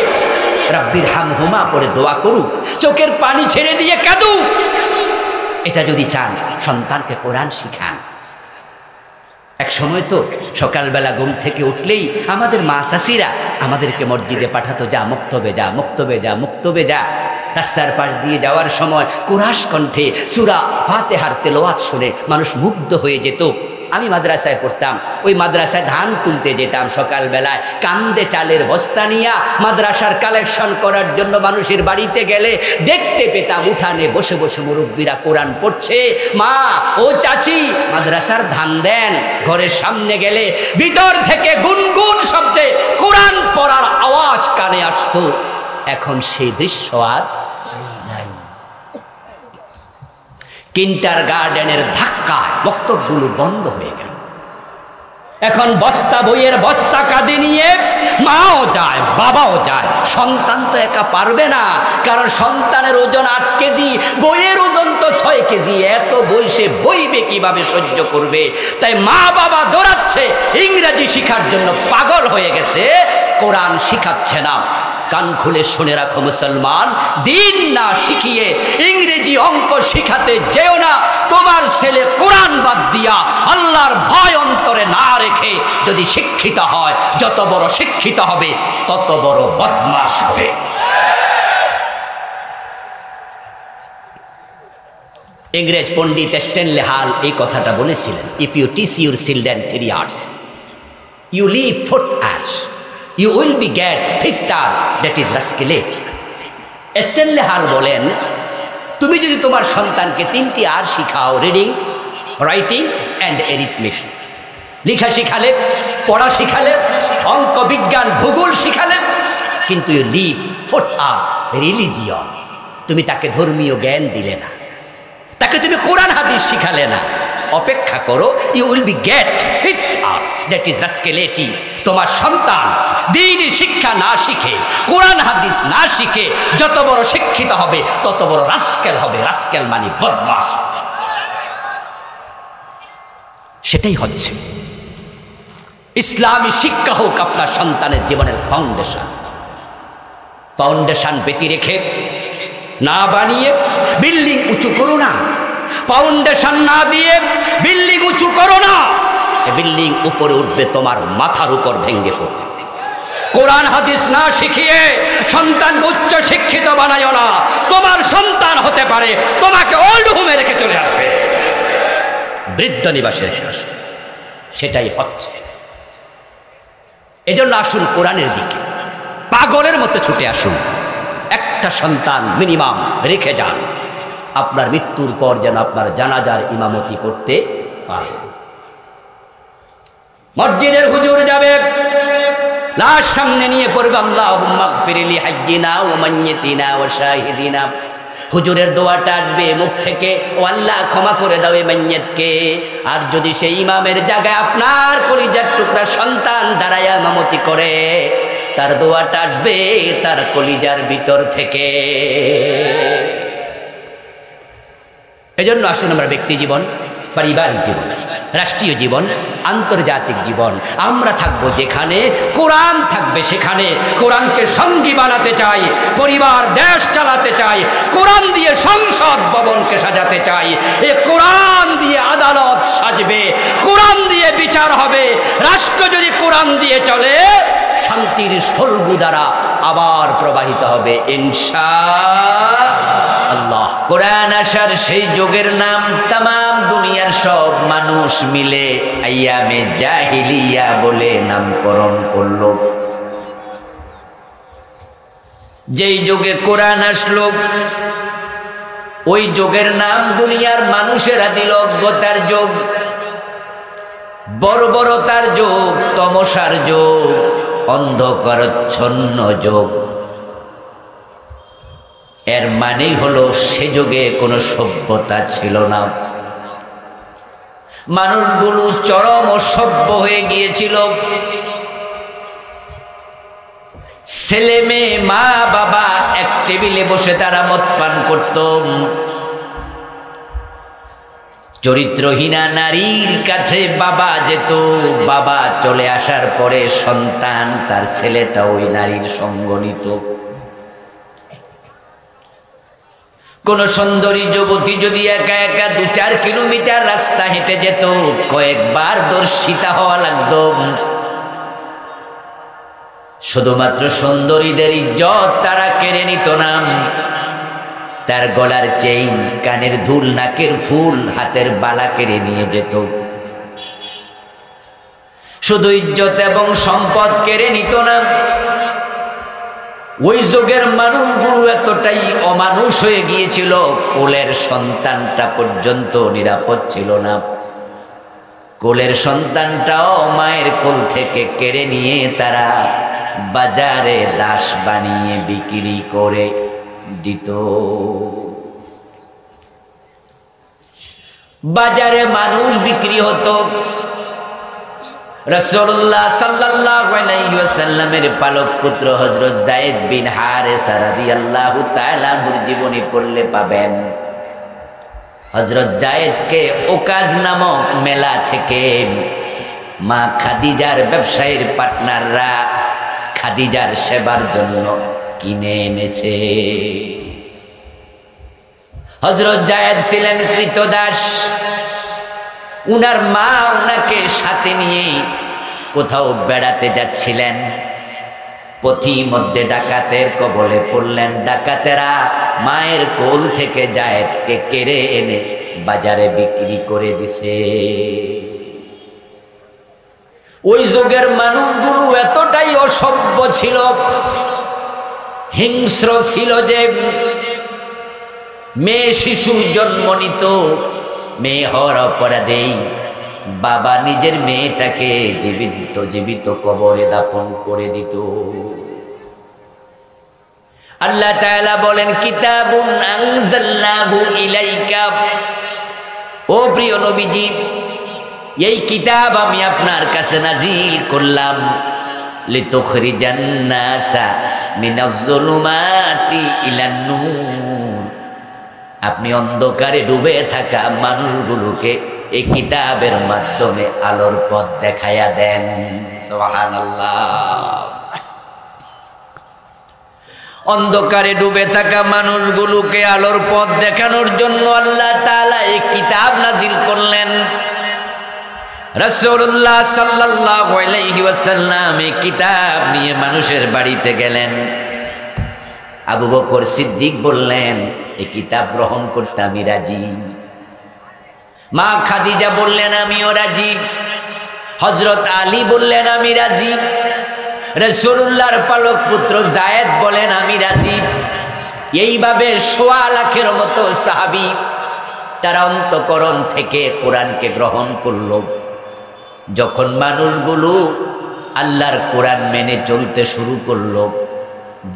রাব্বির হামহুমা পড়ে দোয়া করুক, চোখের পানি ছেড়ে দিয়ে কাঁদুক। এটা যদি চান, সন্তানকে কোরআন শিখান। এক সময় তো সকালবেলা ঘুম থেকে উঠলেই আমাদের মা চাচিরা আমাদেরকে মসজিদে পাঠাতো, যা মুক্তবে যা, মুক্তবে যা, মুক্তবে যা। রাস্তার পাশ দিয়ে যাওয়ার সময় কুরাশ কণ্ঠে সূরা ফাতিহার তেলাওয়াত শুনে মানুষ মুগ্ধ হয়ে যেত। আমি মাদ্রাসায় পড়তাম, ওই মাদ্রাসায় ধান তুলতে যেতাম সকালবেলায়, কান্দে চালের বস্তা নিয়া মাদ্রাসার কালেকশন করার জন্য মানুষের বাড়িতে গেলে দেখতে পেতাম উঠানে বসে বসে মুরব্বীরা কোরআন পড়ছে। মা, ও চাচি, মাদ্রাসার ধান দেন। ঘরের সামনে গেলে ভিতর থেকে গুনগুন শব্দে কোরআন পড়ার আওয়াজ কানে আসতো। এখন সেই দৃশ্য আর নাই। কিন্টার গার্ডেনের ধাক্কায় বক্তব্যগুলো বন্ধ হয়ে গেল। এখন বস্তা বইয়ের বস্তা কাঁধে নিয়ে মাও যায়, বাবাও যায়। সন্তান তো একা পারবে না, কারণ সন্তানের ওজন 8 কেজি, বইয়ের ওজন তো 6 কেজি। এত বই সে বইবে কিভাবে, সহ্য করবে? তাই মা বাবা দৌড়াচ্ছে, ইংরেজি শিখার জন্য পাগল হয়ে গেছে, কোরআন শিখাচ্ছে না। কান খুলে শুনে রাখো মুসলমান, দিন না শিখিয়ে ইংরেজি অঙ্ক শিখাতে যেও না। তোমার ছেলে কোরআন বাদ দিয়া আল্লাহর ভয় অন্তরে না রেখে যদি শিক্ষিত হয়, যত বড় শিক্ষিত হবে তত বড় বদমাশ হবে। ইংরেজ পণ্ডিত স্ট্যানলি হাল এই কথাটা বলেছিলেন, if you teach your children 3 years, you live 4 years, you will be get 5th year, that is rascality. Stanley Hall বলেন, তুমি যদি তোমার সন্তানকে 3টি আর শিখাও, রিডিং, রাইটিং অ্যান্ড এরিথমেটিক, লেখা শিখালে, পড়া শিখালে, অঙ্ক বিজ্ঞান ভূগোল শিখালে, কিন্তু you leave 4th year religion, তুমি তাকে ধর্মীয় জ্ঞান দিলে না, তাকে তুমি কোরআন হাদিস শিখালে না, অপেক্ষা করো, you will be get 5th year, that is rascality. তোমার সন্তান দ্বীনি শিক্ষা না শিখে, কোরআন হাদিস না শিখে যত বড় শিক্ষিত হবে তত বড় রাস্কেল হবে। রাস্কেল মানে বদমাশ। সেটাই হচ্ছে। ইসলামী শিক্ষা হোক আপনার সন্তানের জীবনের ফাউন্ডেশন। ফাউন্ডেশন বেঁধে রেখে না বানিয়ে বিল্ডিং উঁচু করো না, ফাউন্ডেশন না দিয়ে বিল্ডিং উঁচু করো না, বিল্ডিং উপরে উঠবে তোমার মাথার উপর ভেঙে পড়বে। কোরআন হাদিস না শিখিয়ে সন্তানকে উচ্চ শিক্ষিত বানায় না, তোমার সন্তান হতে পারে তোমাকে ওল্ড হোমে রেখে চলে আসবে, বৃদ্ধ নিবাসে রেখে আসবে। সেটাই হচ্ছে। এজন্য আসুন কোরআনের দিকে পাগলের মতো ছুটে আসুন। একটা সন্তান মিনিমাম রেখে যান, আপনার মৃত্যুর পর যেন আপনার জানাজার ইমামতি করতে পারে। মসজিদের হুজুর যাবে, লাশ সামনে নিয়ে পড়বে আল্লাহুম্মা গফিরলি হাজ্জিনা ওয়া মাইয়িতিনা ওয়া শাহিদিনা। হুজুরের দোয়াটা আসবে মুখ থেকে, ও আল্লাহ ক্ষমা করে দাও এই মাইয়িতকে। আর যদি সেই ইমামের জায়গায় আপনার কলিজার টুকরা সন্তান দাঁড়ায় ইমামতি করে, তার দোয়াটা আসবে তার কলিজার ভিতর থেকে। এজন্য আসুন আমরা ব্যক্তি জীবন, পারিবারিক জীবন, রাষ্ট্রীয় জীবন, আন্তর্জাতিক জীবন, আমরা থাকবো যেখানে কোরআন থাকবে সেখানে কোরআনকে সঙ্গী বানাতে চাই, পরিবার দেশ চালাতে চাই, কোরআন দিয়ে সংসদ ভবনকে সাজাতে চাই, এ কোরআন দিয়ে আদালত সাজবে, কোরআন দিয়ে বিচার হবে। রাষ্ট্র যদি কোরআন দিয়ে চলে, শান্তির সলগু দ্বারা আবার প্রবাহিত হবে ইনশাআল্লাহ। কোরআন আসার সেই যুগের নাম তামাম দুনিয়ার সব মানুষ মিলে আইয়ামে জাহিলিয়া বলে নামকরণ করলো। যেই যুগে কোরআন আসলো, ওই যুগের নাম দুনিয়ার মানুষেরা দিল অজ্ঞতার যুগ, বর্বরতার যুগ, তমসার যুগ, অন্ধকারচ্ছন্ন যুগ। এর মানেই হলো সে যুগে কোনো সভ্যতা ছিল না, মানুষগুলো চরম অসভ্য হয়ে গিয়েছিল। ছেলে মেয়ে, মা বাবা এক টেবিলে বসে তারা মদ পান করত। চরিত্রহীনা নারীর কাছে বাবা যেত, বাবা চলে আসার পরে সন্তান তার ছেলেটা ওই নারীর সঙ্গ নিত। কোন সুন্দরী যুবতী যদি একা একা 2-4 কিলোমিটার রাস্তা হেঁটে যেত, কয়েকবার দর্শিতা হওয়া লাগতো। শুধুমাত্র সুন্দরীদের ইজ্জত তারা কেড়ে নিত না, তার গলার চেইন, কানের দুল, নাকের ফুল, হাতের বালা কেড়ে নিয়ে যেত। শুধু ইজ্জত এবং সম্পদ কেড়ে নিত না। ওই যুগের মানুষগুলো এতটাই অমানুষ হয়ে গিয়েছিল, কোলের সন্তানটা পর্যন্ত নিরাপদ ছিল না। কোলের সন্তানটাও মায়ের কোল থেকে কেড়ে নিয়ে তারা বাজারে দাস বানিয়ে বিক্রি করে দিত। বাজারে মানুষ বিক্রি হতো। রাসূলুল্লাহ সাল্লাল্লাহু আলাইহি ওয়াসাল্লামের পালক পুত্র হযরত যায়েদ বিন হারেসা রাদিয়াল্লাহু তাআলা আনহুর জীবনী পড়লে পাবেন, হযরত যায়েদকে ওকাজ নামক মেলা থেকে মা খাদিজার ব্যবসায়ীর পার্টনাররা খাদিজার সেবার জন্য কিনে এনেছে। হযরত যায়েদ ছিলেন কৃতদাস। উনার মা উনাকে সাথে নিয়ে কোথাও বেড়াতে যাচ্ছিলেন। পথিমধ্যে ডাকাতের কবলে পড়লেন। ডাকাতেরা মায়ের কোল থেকে যায়েদকে কেড়ে এনে বাজারে বিক্রি করে দিছে। ওই যুগের মানুষগুলো এতটাই অসভ্য ছিল, হিংস্র ছিল যে মেয়ে শিশু জন্ম নিত, মেয়ে হওয়ার অপরাধেই বাবা নিজের মেয়েটাকে জীবিত কবরে দাফন করে দিত। আল্লাহ তাআলা বলেন, কিতাবুন আনজালনাহু ইলাইকা, ও প্রিয় নবীজি, এই কিতাব আমি আপনার কাছে নাজিল করলাম, লিতুখরিজান নাসা মিনাজ-জুলুমাতি ইলান নূর, আপনি অন্ধকারে ডুবে থাকা মানুষগুলোকে এই কিতাবের মাধ্যমে আলোর পথ দেখায়া দেন। সুবহানাল্লাহ। অন্ধকারে ডুবে থাকা মানুষগুলোকে আলোর পথ দেখানোর জন্য আল্লাহ তাআলা এই কিতাব নাজিল করলেন। রাসূলুল্লাহ সাল্লাল্লাহু আলাইহি ওয়াসাল্লাম এই কিতাব নিয়ে মানুষের বাড়িতে গেলেন। আবু বকর সিদ্দিক বললেন, এই কিতাব গ্রহণ করতে আমি রাজি। মা খাদিজা বললেন, আমিও রাজি। হযরত আলী বললেন, আমি রাজি। রাসূলুল্লাহর পালক পুত্র যায়েদ বলেন, আমি রাজি। এইভাবে ১৬ লাখের মতো সাহাবী তারা অন্তঃকরণ থেকে কোরআনকে গ্রহণ করল। যখন মানুষগুলো আল্লাহর কোরআন মেনে চলতে শুরু করলো,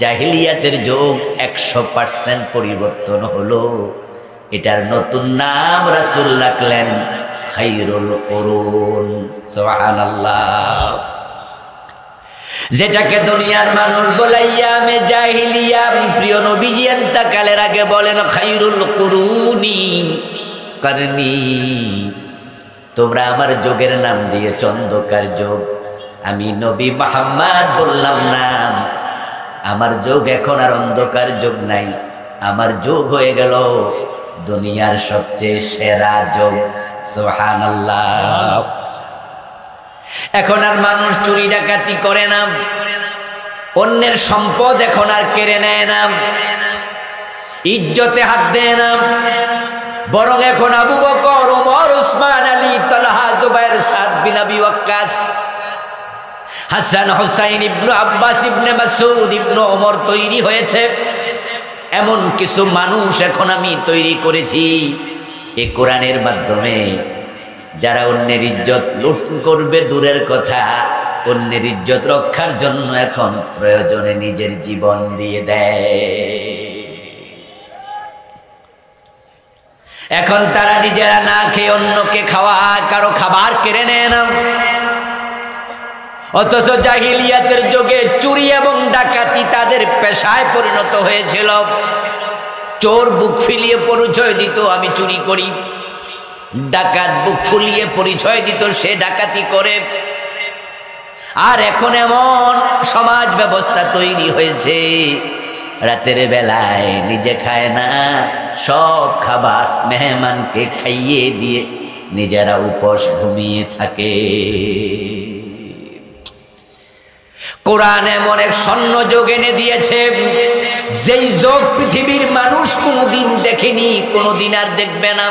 জাহিলিয়াতের যুগ ১০০% পরিবর্তন হলো। এটার নতুন নাম রাসূল রাখলেন খায়রুল কুরুন। সুবহানাল্লাহ। যেটাকে দুনিয়ার মানুষ বলে ইয়ামে জাহিলিয়া, প্রিয় নবীজি ইন্তেকালের আগে বলেন খায়রুল কুরুনি করনি, তোমরা আমার যুগের নাম দিয়ে অন্ধকার যুগ। আমি নবী মুহাম্মদ বললাম নাম, আমার যুগ এখন আর অন্ধকার যুগ নাই, আমার যুগ হয়ে গেল দুনিয়ার সবচেয়ে সেরা যুগ। সুবহানাল্লাহ। এখন আর মানুষ চুরি ডাকাতি করে না, অন্যের সম্পদ এখন আর কেড়ে নেয় না, ইজ্জতে হাত দেয় না, বরং এখন আবু বকর, ওমর, উসমান, আলী, তালহা, জুবাইর, সাদ বিন আবি ওয়াক্কাস, হাসান, হুসাইন, ইবনে আব্বাস, ইবনে মাসউদ, ইবনে ওমর তৈরি হয়েছে। এমন কিছু মানুষ এখন আমি তৈরি করেছি এই কোরআনের মাধ্যমে, যারা অন্যের ইজ্জত লুট করবে দূরের কথা, অন্যের ইজ্জত রক্ষার জন্য এখন প্রয়োজনে নিজের জীবন দিয়ে দেয়। এখন তারা নিজেরা না খেয়ে অন্যকে খাওয়ায়, কারো খাবার কেড়ে নেয় না। অথচ জাহিলিয়াতের যুগে চুরি এবং ডাকাতি তাদের পেশায় পরিণত হয়েছিল। চোর বুক ফুলিয়ে পরিচয় দিত, আমি চুরি করি। ডাকাত বুক ফুলিয়ে পরিচয় দিত, সে ডাকাতি করে। আর এখন এমন সমাজ ব্যবস্থা তৈরি হয়েছে, রাতের বেলায় নিজে খায় না, সব খাবার মেহমানকে খাইয়ে দিয়ে নিজেরা উপোস ঘুমিয়ে থাকে। কোরআন এমন এক স্বর্ণ যোগ এনে দিয়েছে, যেই যোগ পৃথিবীর মানুষ কোনোদিন দেখেনি, কোনোদিন আর দেখবে না।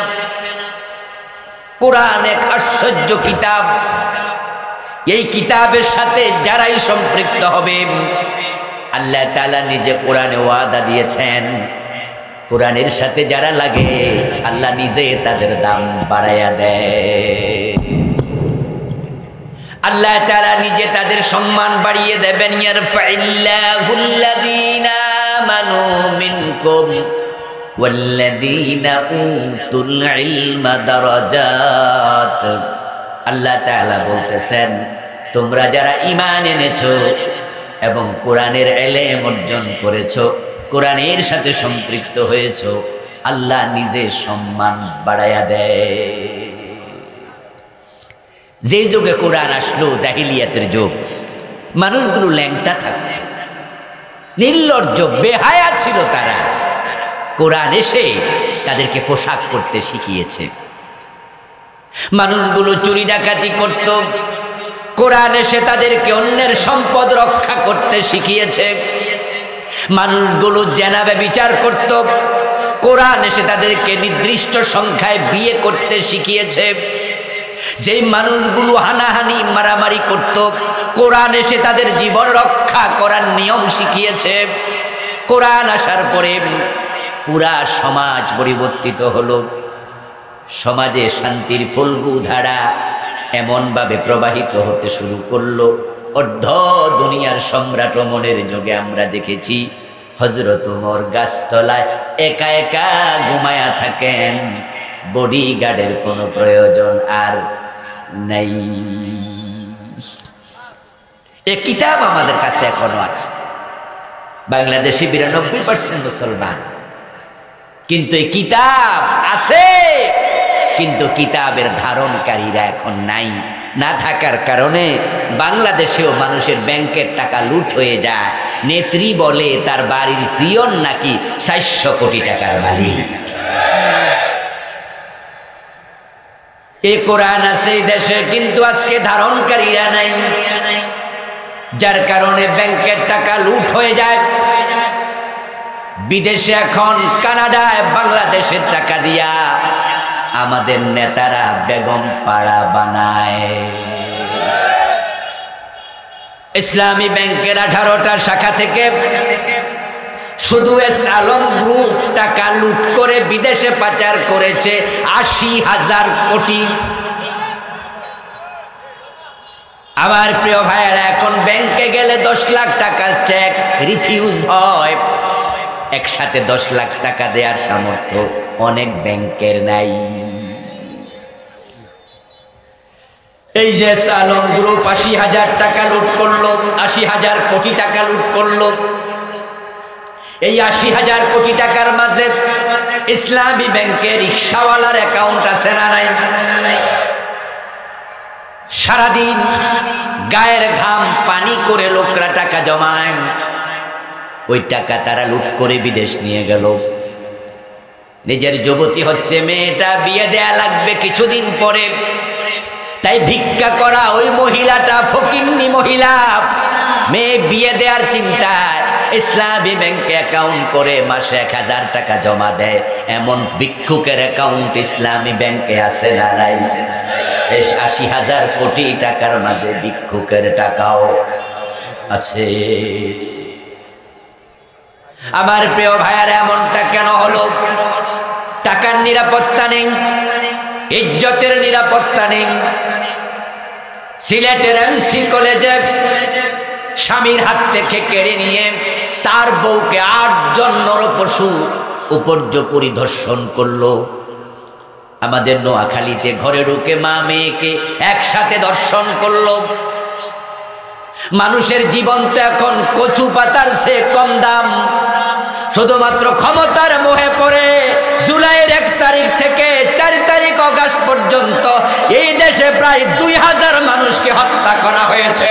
কোরআন এক আশ্চর্য কিতাব। এই কিতাবের সাথে যারাই সম্পৃক্ত হবে, আল্লাহ তাআলা নিজে কোরআনে ওয়াদা দিয়েছেন, কোরআনের সাথে যারা লাগে আল্লাহ নিজে তাদের দাম বাড়াইয়া দেয়। আল্লাহ তাআলা নিজে তাদের সম্মান বাড়িয়ে দেবেন। ইয়ারফাইল্লাহুল্লাযীনা আমানু মিনকুম ওয়াল্লাযীনা উতুল ইলমা দারাজাত। আল্লাহ তাআলা বলতেছেন, তোমরা যারা ঈমান এনেছো এবং কোরআনের ইলম অর্জন করেছো, কোরআনের সাথে সম্পৃক্ত হয়েছো, আল্লাহ নিজে সম্মান বাড়াইয়া দেয়। যে যুগে কোরআন আসলো, জাহিলিয়াতের যুগ, মানুষগুলো ল্যাংটা থাকতো, নির্লজ্জ বেহায়া ছিল তারা। কোরআন এসে তাদেরকে পোশাক পরতে শিখিয়েছে। মানুষগুলো চুরি ডাকাতি করত, কোরআন এসে তাদেরকে অন্যের সম্পদ রক্ষা করতে শিখিয়েছে। মানুষগুলো জেনা ব্যভিচার করত, কোরআন এসে তাদেরকে নির্দিষ্ট সংখ্যায় বিয়ে করতে শিখিয়েছে। যেই মানুষগুলো হানাহানি মারামারি করত, কোরআন এসে তাদের জীবন রক্ষা করার নিয়ম শিখিয়েছে। কোরআন আসার পরে পুরা সমাজ পরিবর্তিত হলো। সমাজে শান্তির ফল্গু ধারা এমনভাবে প্রবাহিত হতে শুরু করলো, অর্ধ দুনিয়ার সম্রাট ওমরের যুগে আমরা দেখেছি হযরত ওমর গাছতলায় একা একা ঘুমায়া থাকেন, বডিগার্ডের কোনো প্রয়োজন আর নাই। এ কিতাব আমাদের কাছে এখনো আছে। বাংলাদেশে 92% মুসলমান, কিন্তু এই কিতাব আছে, কিন্তু কিতাবের ধারণকারীরা এখন নাই। না থাকার কারণে বাংলাদেশেও মানুষের ব্যাংকের টাকা লুট হয়ে যায়। নেত্রী বলে তার বাড়ির ফিয়ন নাকি 400 কোটি টাকার মালিক। এ কোরআন আছে এই দেশে, কিন্তু আজকে ধারণকারীরা নাই, যার কারণে ব্যাংকের টাকা লুট হয়ে যায়। বিদেশে এখন কানাডায় বাংলাদেশের টাকা দিয়া আমাদের নেতারা বেগম পাড়া বানায়। ইসলামী ব্যাংকের 18টা শাখা থেকে শুধু এস আলম গ্রুপ টাকা লুট করে বিদেশে পাচার করেছে 80,000 কোটি। আমার প্রিয় ভাইয়েরা, এখন ব্যাংকে গেলে 10 লাখ টাকার চেক রিফিউজ হয়। একসাথে 10 লাখ টাকা দেওয়ার সামর্থ্য অনেক ব্যাংকের নাই। এই যে আলম গ্রুপ 80,000 টাকা লুট করলো, 80,000 কোটি টাকা লুট করলো। এই 80,000 কোটি টাকার মাঝে ইসলামী ব্যাংকে রিকশাওয়ালার অ্যাকাউন্ট আছে না নাই? সারাদিন গায়ের ঘাম পানি করে লোকরা টাকা জমায়, ওই টাকা তারা লুট করে বিদেশ নিয়ে গেল। নিজের যুবতী হচ্ছে, মেয়েটা বিয়ে দেয়া লাগবে কিছুদিন পরে, তাই ভিক্ষা করা ওই মহিলাটা ফকিন্নি মহিলা, মেয়ে বিয়ে দেওয়ার চিন্তায় ইসলামী ব্যাংকে অ্যাকাউন্ট করে মাসে 1000 টাকা জমা দেয়। এমন ভিক্ষুকের অ্যাকাউন্ট ইসলামী ব্যাংকে আছে না নাই? 80,000 কোটি টাকার মাঝে ভিক্ষুকের টাকাও আছে। আমার প্রিয় ভাইয়ারা, এমনটা কেন হলো? টাকার নিরাপত্তা নেই, ইজ্জতের নিরাপত্তা নেই। সিলেটের এমসি কলেজে স্বামীর হাত থেকে কেড়ে নিয়ে তার বউকে 8 জন নরপশু উপর্যুপরি ধর্ষণ করলো। আমাদের নোয়াখালীতে ঘরে ঢুকে মা মেয়েকে একসাথে ধর্ষণ করলো। মানুষের জীবন তো এখন কচু পাতার চেয়ে কম দাম। শুধুমাত্র ক্ষমতার মোহে পড়ে জুলাইয়ের 1 তারিখ থেকে 4 তারিখ অগাস্ট পর্যন্ত এই দেশে প্রায় 2000 মানুষকে হত্যা করা হয়েছে,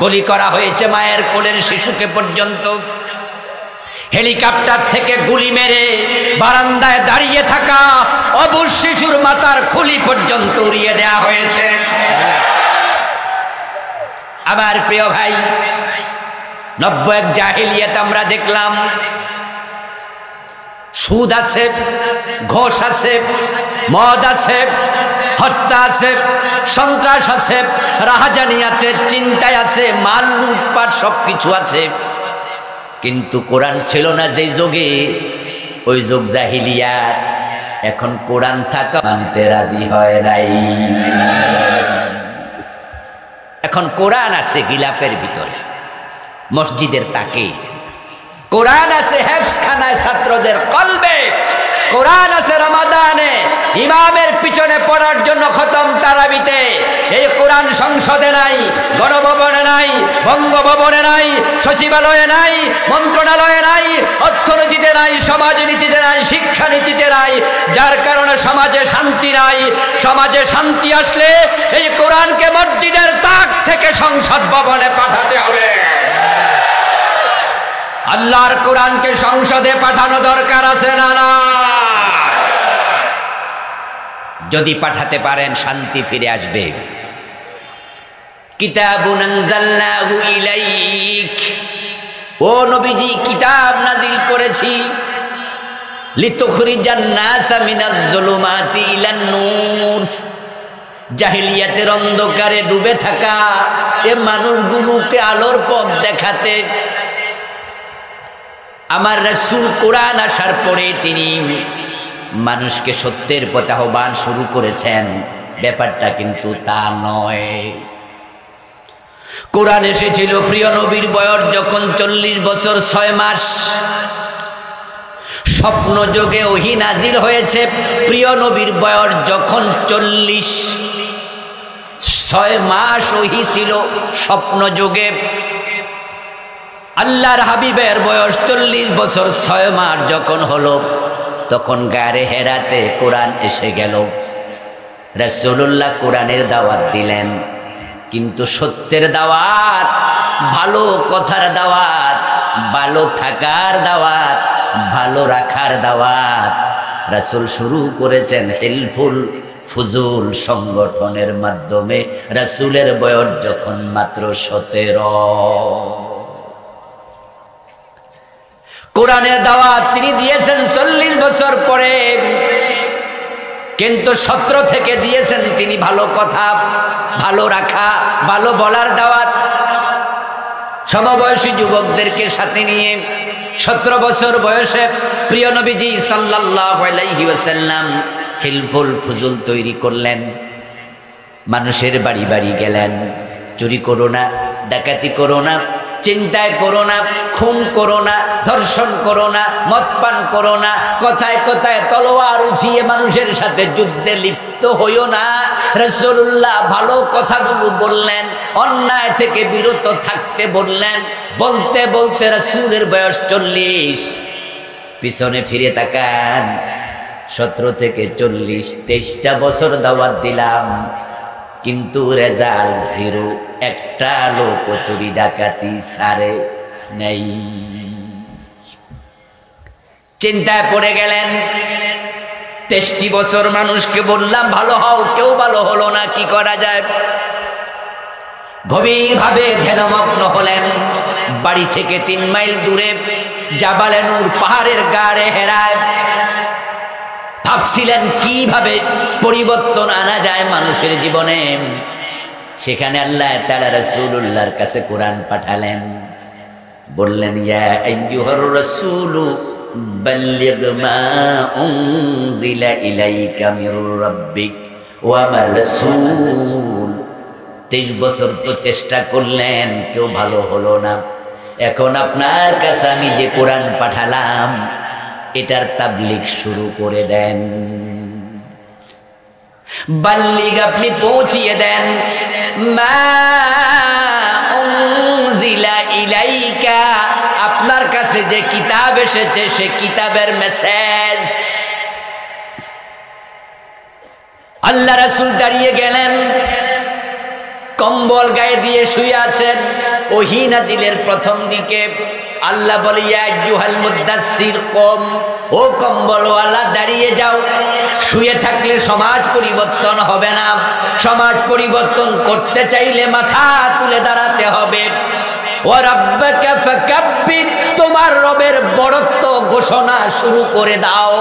গুলি করা হয়েছে মায়ের কোলের শিশুকে পর্যন্ত। হেলিকপ্টার থেকে গুলি মেরে বারান্দায় দাঁড়িয়ে থাকা অবুঝ শিশুর মাথার খুলি পর্যন্ত উড়িয়ে দেওয়া হয়েছে। আমার প্রিয় ভাই, 90 জাহিলিয়াত আমরা দেখলাম। সুদ আছে, ঘোষ আছে, মদ আছে, হত্যা আছে, সন্ত্রাস আছে, রাহাজানি আছে, চিন্তায় আছে, মাল লুটপাট সবকিছু আছে। কিন্তু কোরআন ছিল না যে যুগে, ওই যুগ জাহিলিয়াত। এখন কোরআন থাকা মানতে রাজি হয় নাই। এখন কোরআন আছে গিলাপের ভিতরে, মসজিদের তাকে। কোরআন আছে হেফজখানায় ছাত্রদের কলবে। কোরআন আছে রমাদানে ইমামের পিছনে পড়ার জন্য খতম তারাবিতে। এই কোরআন সংসদে নাই, গণভবনে নাই, বঙ্গভবনে নাই, সচিবালয়ে নাই, মন্ত্রণালয়ে নাই, অর্থনীতিতে নাই, সমাজনীতিতে নাই, শিক্ষানীতিতে নাই। যার কারণে সমাজে শান্তি নাই। সমাজে শান্তি আসলে এই কোরআনকে মসজিদের তাক থেকে সংসদ ভবনে পাঠাতে হবে। আল্লাহর কোরআনকে সংসদে পাঠানো দরকার আছে না না? যদি পাঠাতে পারেন শান্তি ফিরে আসবে। কিতাবুন আনজালনাহু ইলাইক, ও নবীজি কিতাব নাজিল করেছি, লিতুখরিজান নাসা মিনাজ যুলুমাতি ইলান নূর, জাহিলিয়াতের অন্ধকারে ডুবে থাকা এ মানুষগুলোকে আলোর পথ দেখাতে। আমার রাসূল কোরআন আসার পরে তিনি মানুষকে সত্যের পথে আহ্বান শুরু করেছেন, ব্যাপারটা কিন্তু তা নয়। কোরআন এসেছিল প্রিয় নবীর বয়স যখন 40 বছর 6 মাস। স্বপ্ন যোগে ওহী নাজিল হয়েছে প্রিয় নবীর বয়স যখন 40, 6 মাস ওহী ছিল স্বপ্ন যোগে। আল্লাহর হাবিবের বয়স 40 বছর 6 মাস যখন হলো, তখন গারে হেরাতে কোরআন এসে গেল। রাসূলুল্লাহ কোরআনের দাওয়াত দিলেন, কিন্তু সত্যের দাওয়াত, ভালো কথার দাওয়াত, ভালো থাকার দাওয়াত, ভালো রাখার দাওয়াত রাসূল শুরু করেছেন হিলফুল ফুজুল সংগঠনের মাধ্যমে। রাসূলের বয়স যখন মাত্র 17। কোরআনের দাওয়াত তিনি দিয়েছেন 40 বছর পরে, কিন্তু 17 থেকে দিয়েছেন তিনি ভালো কথা, ভালো রাখা, ভালো বলার দাওয়াত। সমবয়সী যুবকদেরকে সাথে নিয়ে 17 বছর বয়সে প্রিয় নবীজি সাল্লাল্লাহু আলাইহি ওয়াসাল্লাম হিলফুল ফুজুল তৈরি করলেন। মানুষের বাড়ি বাড়ি গেলেন, চুরি করো না, ডাকাতি করো না, চিন্তায় করো না, খুন করো না, ধর্ষণ করো না, মদ পান করো না, কথায় কথায় তলোয়ার উঠিয়ে মানুষের সাথে যুদ্ধে লিপ্ত হইও না। রাসূলুল্লাহ ভালো কথাগুলো বললেন, অন্যায় থেকে বিরত থাকতে বললেন। বলতে বলতে রাসূলের বয়স 40। পিছনে ফিরে তাকান, 17 থেকে 40, 23টা বছর দাওয়াত দিলাম, কিন্তু রেজাল্ট 0। একটা লোক চুরি ডাকাতি ছাড়ে নেই। চিন্তায় পড়ে গেলেন। 23 বছর মানুষকে বললাম ভালো হও, কেউ ভালো হলো না, কি করা যায়? গভীরভাবে ধ্যানমগ্ন হলেন। বাড়ি থেকে 3 মাইল দূরে জাবালে নূর পাহাড়ের গাড়ে হেরায় ভাবছিলেন কিভাবে পরিবর্তন আনা যায় মানুষের জীবনে। সেখানে আল্লাহ তাআলা রাসূলুল্লাহর কাছে কোরআন পাঠালেন, বললেন ইয়া আইয়ুহার রাসূলু বাল্লিগ মা উনজিলা ইলাইকা মির রাব্বিক ওয়া আমার রাসূল। 23 বছর তো চেষ্টা করলেন, কেউ ভালো হলো না। এখন আপনার কাছে আমি যে কোরআন পাঠালাম এটার তাবলীগ শুরু করে দেন। বাল্লিগ আপনি পৌঁছিয়ে দেন, মা উনজিলা ইলাইকা আপনার কাছে যে কিতাব এসেছে সে কিতাবের মেসেজ। আল্লাহ রাসূল দাঁড়িয়ে গেলেন, কম্বল গায়ে দিয়ে শুয়ে আছেন। ওহী নাজিলের প্রথম দিকে আল্লাহ বলে ইয়া আইয়ুহাল মুদ্দাসসির কম, ও কম্বলওয়ালা দাঁড়িয়ে যাও। শুয়ে থাকলে সমাজ পরিবর্তন হবে না। সমাজ পরিবর্তন করতে চাইলে মাথা তুলে দাঁড়াতে হবে। ওয়া রাব্বাকা ফাকাব্বির, তোমার রবের বড়ত্ব ঘোষণা শুরু করে দাও।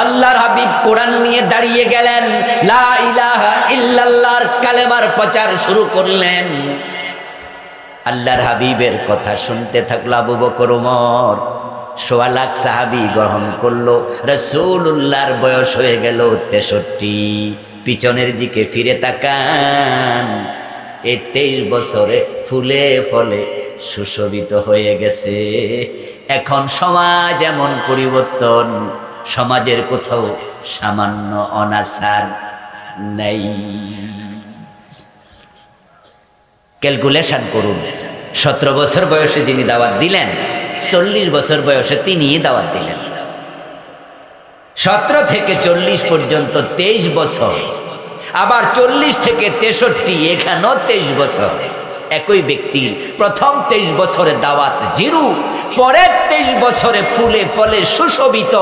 আল্লাহর হাবিব কোরআন নিয়ে দাঁড়িয়ে গেলেন, লা ইলাহা ইল্লাল্লাহর কালেমার প্রচার শুরু করলেন। আল্লাহর হাবিবের কথা শুনতে থাকলো আবু বকর, ওমর, 1.25 লাখ সাহাবী গ্রহণ করলো। রাসূলুল্লাহর বয়স হয়ে গেল 63। পিছনের দিকে ফিরে তাকান, এই 23 বছরে ফুলে ফলে সুশোভিত হয়ে গেছে। এখন সমাজ এমন পরিবর্তন, সমাজের কোথাও সামান্য অনাচার নাই। ক্যালকুলেশন করুন, 17 বছর বয়সে যিনি দাওয়াত দিলেন, 40 বছর বয়সে তিনি দাওয়াত দিলেন। 17 থেকে 40 পর্যন্ত 23 বছর, আবার 40 থেকে 63 এখানেও 23 বছর। একই ব্যক্তির প্রথম 23 বছরে দাওয়াত জিরু, পরের 23 বছরে ফুলে ফলে সুশোভিত,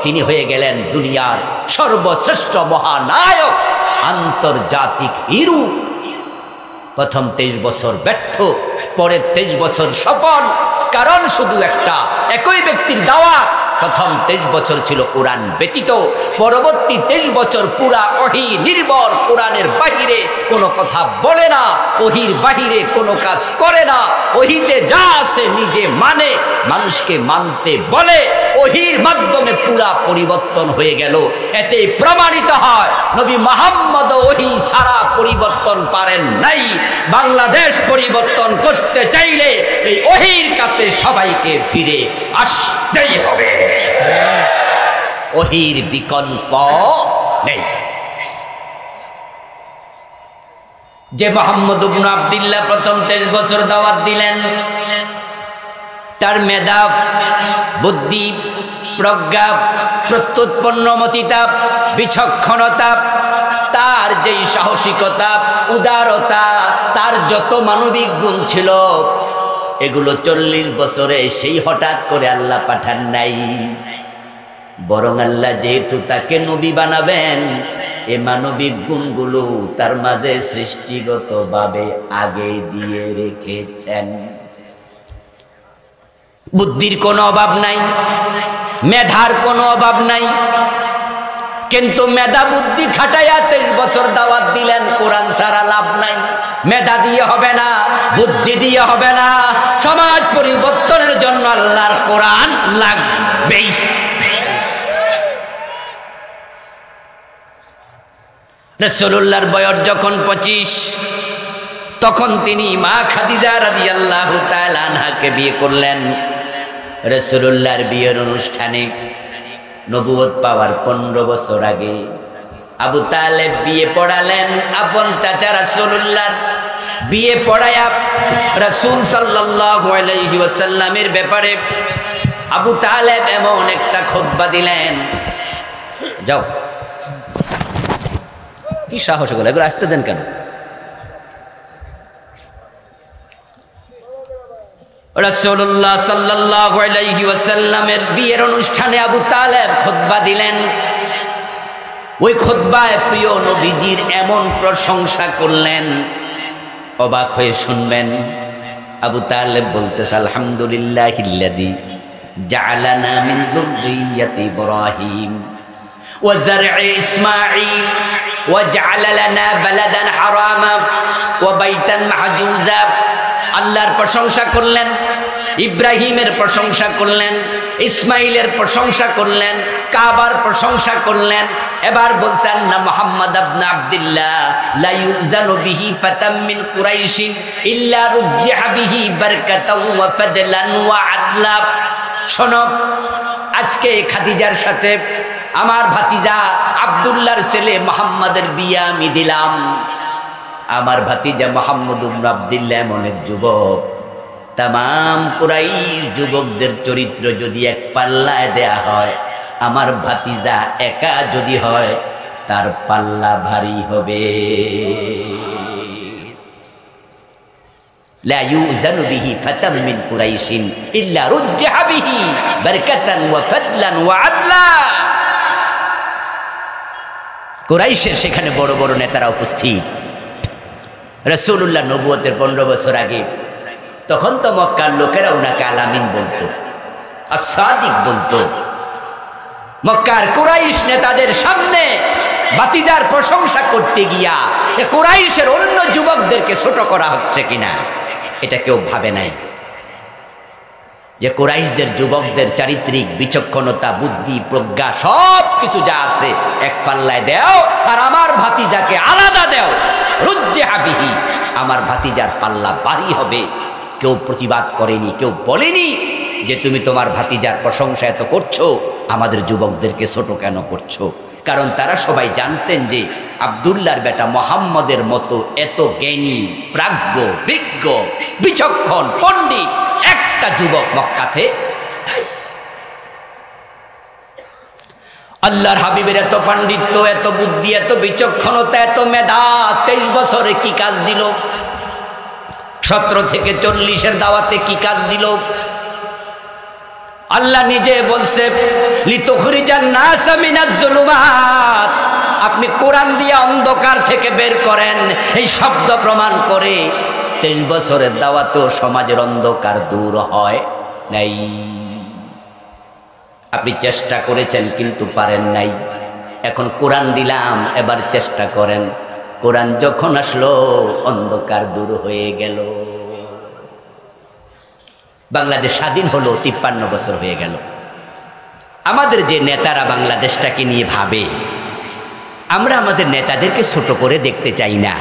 তিনি হয়ে গেলেন দুনিয়ার সর্বশ্রেষ্ঠ মহানায়ক, আন্তর্জাতিক হিরো। প্রথম 23 বছর ব্যর্থ, পরের 23 বছর সফল। কারণ শুধু একটা, একই ব্যক্তির দাওয়াত। প্রথম 23 বছর ছিল কোরআন ব্যতীত, পরবর্তী 23 বছর পুরা ওহী নির্ভর, কোরআনের বাহিরে কোনো কথা বলে না, ওহীর বাহিরে কোনো কাজ করে না, ওহীতে যা আছে নিজে মানে, মানুষকে মানতে বলে। ওহীর মাধ্যমে পুরা পরিবর্তন হয়ে গেল। এতে প্রমাণিত হয় নবী মুহাম্মদ ওহী সারা পরিবর্তন পারেন নাই। বাংলাদেশ পরিবর্তন করতে চাইলে এই ওহীর কাছে সবাইকে ফিরে আসতেই হবে। ওহীর বিকল্প নেই। যে মুহাম্মদ ইবনে আব্দুল্লাহ প্রথম 23 বছর দাওয়াত দিলেন, তার মেধা, বুদ্ধি, প্রজ্ঞা, প্রত্যুৎপন্নমতিতা, বিচক্ষণতা, তার যেই সাহসিকতা, উদারতা, তার যত মানবিক গুণ ছিল, এগুলো 40 বছরে সেই হঠাৎ করে আল্লাহ পাঠান নাই। বরং আল্লাহ যেহেতু তাকে নবী বানাবেন, এ মানবিক গুণগুলো তার মাঝে সৃষ্টিগতভাবে আগে দিয়ে রেখেছেন। বুদ্ধির কোনো অভাব নাই, মেধার কোনো অভাব নাই, কিন্তু মেধা বুদ্ধি খাটাইয়া 23 বছর দাওয়াত দিলেন। কোরআন ছাড়া লাভ নাই। মেধা দিয়ে হবে না, বুদ্ধি দিয়ে হবে না, সমাজ পরিবর্তনের জন্য আল্লাহর কোরআন লাগবেই। রাসূলুল্লাহর বয়স যখন 25, তখন তিনি মা খাদিজা রাদিয়াল্লাহু তাআলা আনহাকে বিয়ে করলেন। রাসূলুল্লাহর বিয়ের অনুষ্ঠানে নবুয়ত পাওয়ার 15 বছর আগে আবু তালেব বিয়ে পড়ালেন। আপন চাচা রাসূলুল্লাহর বিয়ে পড়ায়া রাসূল সাল্লাল্লাহু আলাইহি ওয়াসাল্লামের ব্যাপারে আবু তালেব এমন একটা খুতবা দিলেন। যাও, কি সাহস হলো, এগুলো আসতে দেন কেন? রাসূলুল্লাহ সাল্লাল্লাহু আলাইহি ওয়াসাল্লামের বিয়ের অনুষ্ঠানে আবু তালেব খুতবা দিলেন। ওই খুতবায় প্রিয় নবীজির এমন প্রশংসা করলেন, অবাক হয়ে শুনবেন। আবু তালেব বলতেছে, আলহামদুলিল্লাহিল্লাযী জাআলানা মিন যুররিয়্যাতি ইব্রাহিম ওয়া যার'i ইসমাঈল ওয়া জাআলা লানা বালাদান হারামা ওয়া বাইতান মাহজুজা। আল্লাহর প্রশংসা করলেন, ইব্রাহিমের প্রশংসা করলেন, ইসমাইলের প্রশংসা করলেন, কাবার প্রশংসা করলেন। এবার বলছেন না মুহাম্মদ ইবনে আব্দুল্লাহ লা ইউজানু বিহি ফাতাম মিন কুরাইশিন ইল্লা রুজ্জিহা বিহি বারকাতাও ওয়া ফাদলান ওয়া আদলা। শোনো, আজকে খাদিজার সাথে আমার ভাতিজা আব্দুল্লাহর ছেলে মুহাম্মাদের বিয়ে আমি দিলাম। আমার ভাতিজা মুহাম্মদ ইবনে আব্দুল্লাহ এমন এক যুবক, তামাম কুরাইশ যুবকদের চরিত্র যদি এক পাল্লায় দেয়া হয়, আমার ভাতিজা একা যদি হয়, তার পাল্লা ভারী হবে। লা ইউজানু বিহি ফাতাম মিন কুরাইশিন ইল্লা রুজ্জিহা বিহি বারকাতান ওয়া ফাদলান ওয়া আদলা। কুরাইশের সেখানে বড় বড় নেতারা উপস্থিত। রাসূলুল্লাহ নবুয়তের 15 বছর আগে, তখন তো মক্কার লোকেরা উনাকে আলামিন বলতো, as-সাদিক বলতো। মক্কার কুরাইশ নেতাদের সামনে ভাতিজার প্রশংসা করতে গিয়া এ কুরাইশের অন্য যুবকদেরকে ছোট করা হচ্ছে কিনা, এটা কেউ ভাবে নাই। যে কুরাইশদের যুবকদের চারিত্রিক বিচক্ষণতা, বুদ্ধি, প্রজ্ঞা সব কিছু যা আছে এক পাল্লায় দেও, আর আমার ভাতিজাকে আলাদা দেও। রুজ্জিহা বিহি, আমার ভাতিজার পাল্লা ভারী হবে। কেউ প্রতিবাদ করেনি, কেউ বলেনি যে তুমি তোমার ভাতিজার প্রশংসা এত করছো, আমাদের যুবকদেরকে ছোট কেন করছো। কারণ তারা সবাই জানতেন যে আব্দুল্লাহর বেটা মুহাম্মদের মতো এত জ্ঞানী, প্রাজ্ঞ, বিজ্ঞ, বিচক্ষণ, পণ্ডিত একটা যুবক মক্কাতে নাই। আল্লাহর হাবিবের এত পাণ্ডিত্য, এত বুদ্ধি, এত বিচক্ষণতা, এত মেধা 23 বছরে কি কাজ দিল? 17 থেকে 40-এর দাওয়াতে কি কাজ দিল? আল্লাহ নিজে বলছে লিতুখরিজান নাস মিনাজ যুলুমাত, আপনি কোরআন দিয়ে অন্ধকার থেকে বের করেন। এই শব্দ প্রমাণ করে 23 বছরের দাওয়াতেও সমাজের অন্ধকার দূর হয় নাই। আপনি চেষ্টা করেছেন কিন্তু পারেন নাই। এখন কোরআন দিলাম, এবার চেষ্টা করেন। কোরআন যখন আসলো অন্ধকার দূর হয়ে গেল। বাংলাদেশ স্বাধীন হলো 53 বছর হয়ে গেল। আমাদের যে নেতারা বাংলাদেশটাকে নিয়ে ভাবে, আমরা আমাদের নেতাদেরকে ছোট করে দেখতে চাই না।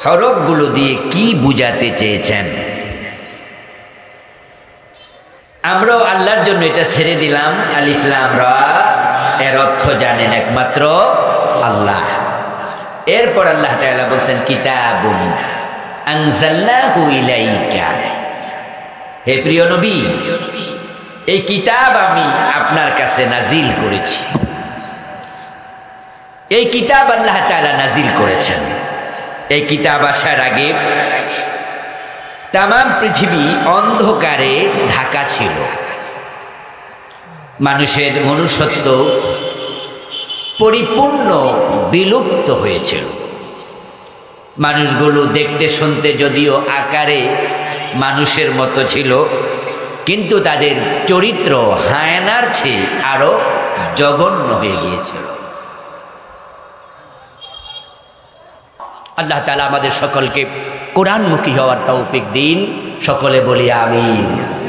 হরফগুলো দিয়ে কি বুঝাতে চেয়েছেন? আমরাও আল্লাহর জন্য এটা ছেড়ে দিলাম, আলিফ লাম রা, এর অর্থ জানেন একমাত্র আল্লাহ। এরপর আল্লাহ তাআলা বলছেন কিতাবুন আনজালনাহু ইলাইকা, হে প্রিয় নবী, এই কিতাব আমি আপনার কাছে নাজিল করেছি। এই কিতাব আল্লাহ তাআলা নাজিল করেছেন। এই কিতাব আসার আগে তামাম পৃথিবী অন্ধকারে ঢাকা ছিল। মানুষের মনুষ্যত্ব পরিপূর্ণ বিলুপ্ত হয়েছিল। মানুষগুলো দেখতে শুনতে যদিও আকারে মানুষের মতো ছিল, কিন্তু তাদের চরিত্র হায়নার চেয়ে আরো জঘন্য হয়ে গিয়েছিল। আল্লাহ তাআলা আমাদের সকলকে কোরআনমুখী হওয়ার তৌফিক দিন। সকলে বলি আমিন।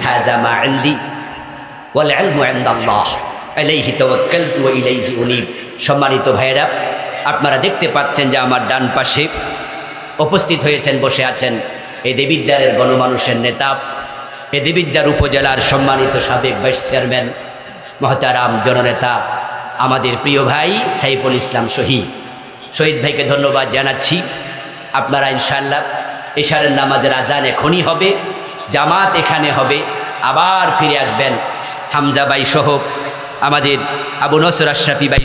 হাযা মা ইনদি ওয়াল ইলমু ইনদাল্লাহ আলাইহি তাওয়াক্কালতু ওয়া ইলাইহি উনীব। সম্মানিত ভাইয়েরা, আপনারা দেখতে পাচ্ছেন যে আমার ডান পাশে উপস্থিত হয়েছেন, বসে আছেন এই দেবিদ্বারের গণমানুষের নেতা, এই দেবিদ্বার উপজেলার সম্মানিত সাবেক ভাইস চেয়ারম্যান মহতারাম জননেতা আমাদের প্রিয় ভাই সাইফুল ইসলাম শহীদ। শহীদ ভাইকে ধন্যবাদ জানাচ্ছি। আপনারা ইনশাআল্লাহ ইশারের নামাজের আজান এখনই হবে, জামাত এখানে হবে, আবার ফিরে আসবেন হামজা ভাই সহ আমাদের আবু নসর আশরাফি ভাই।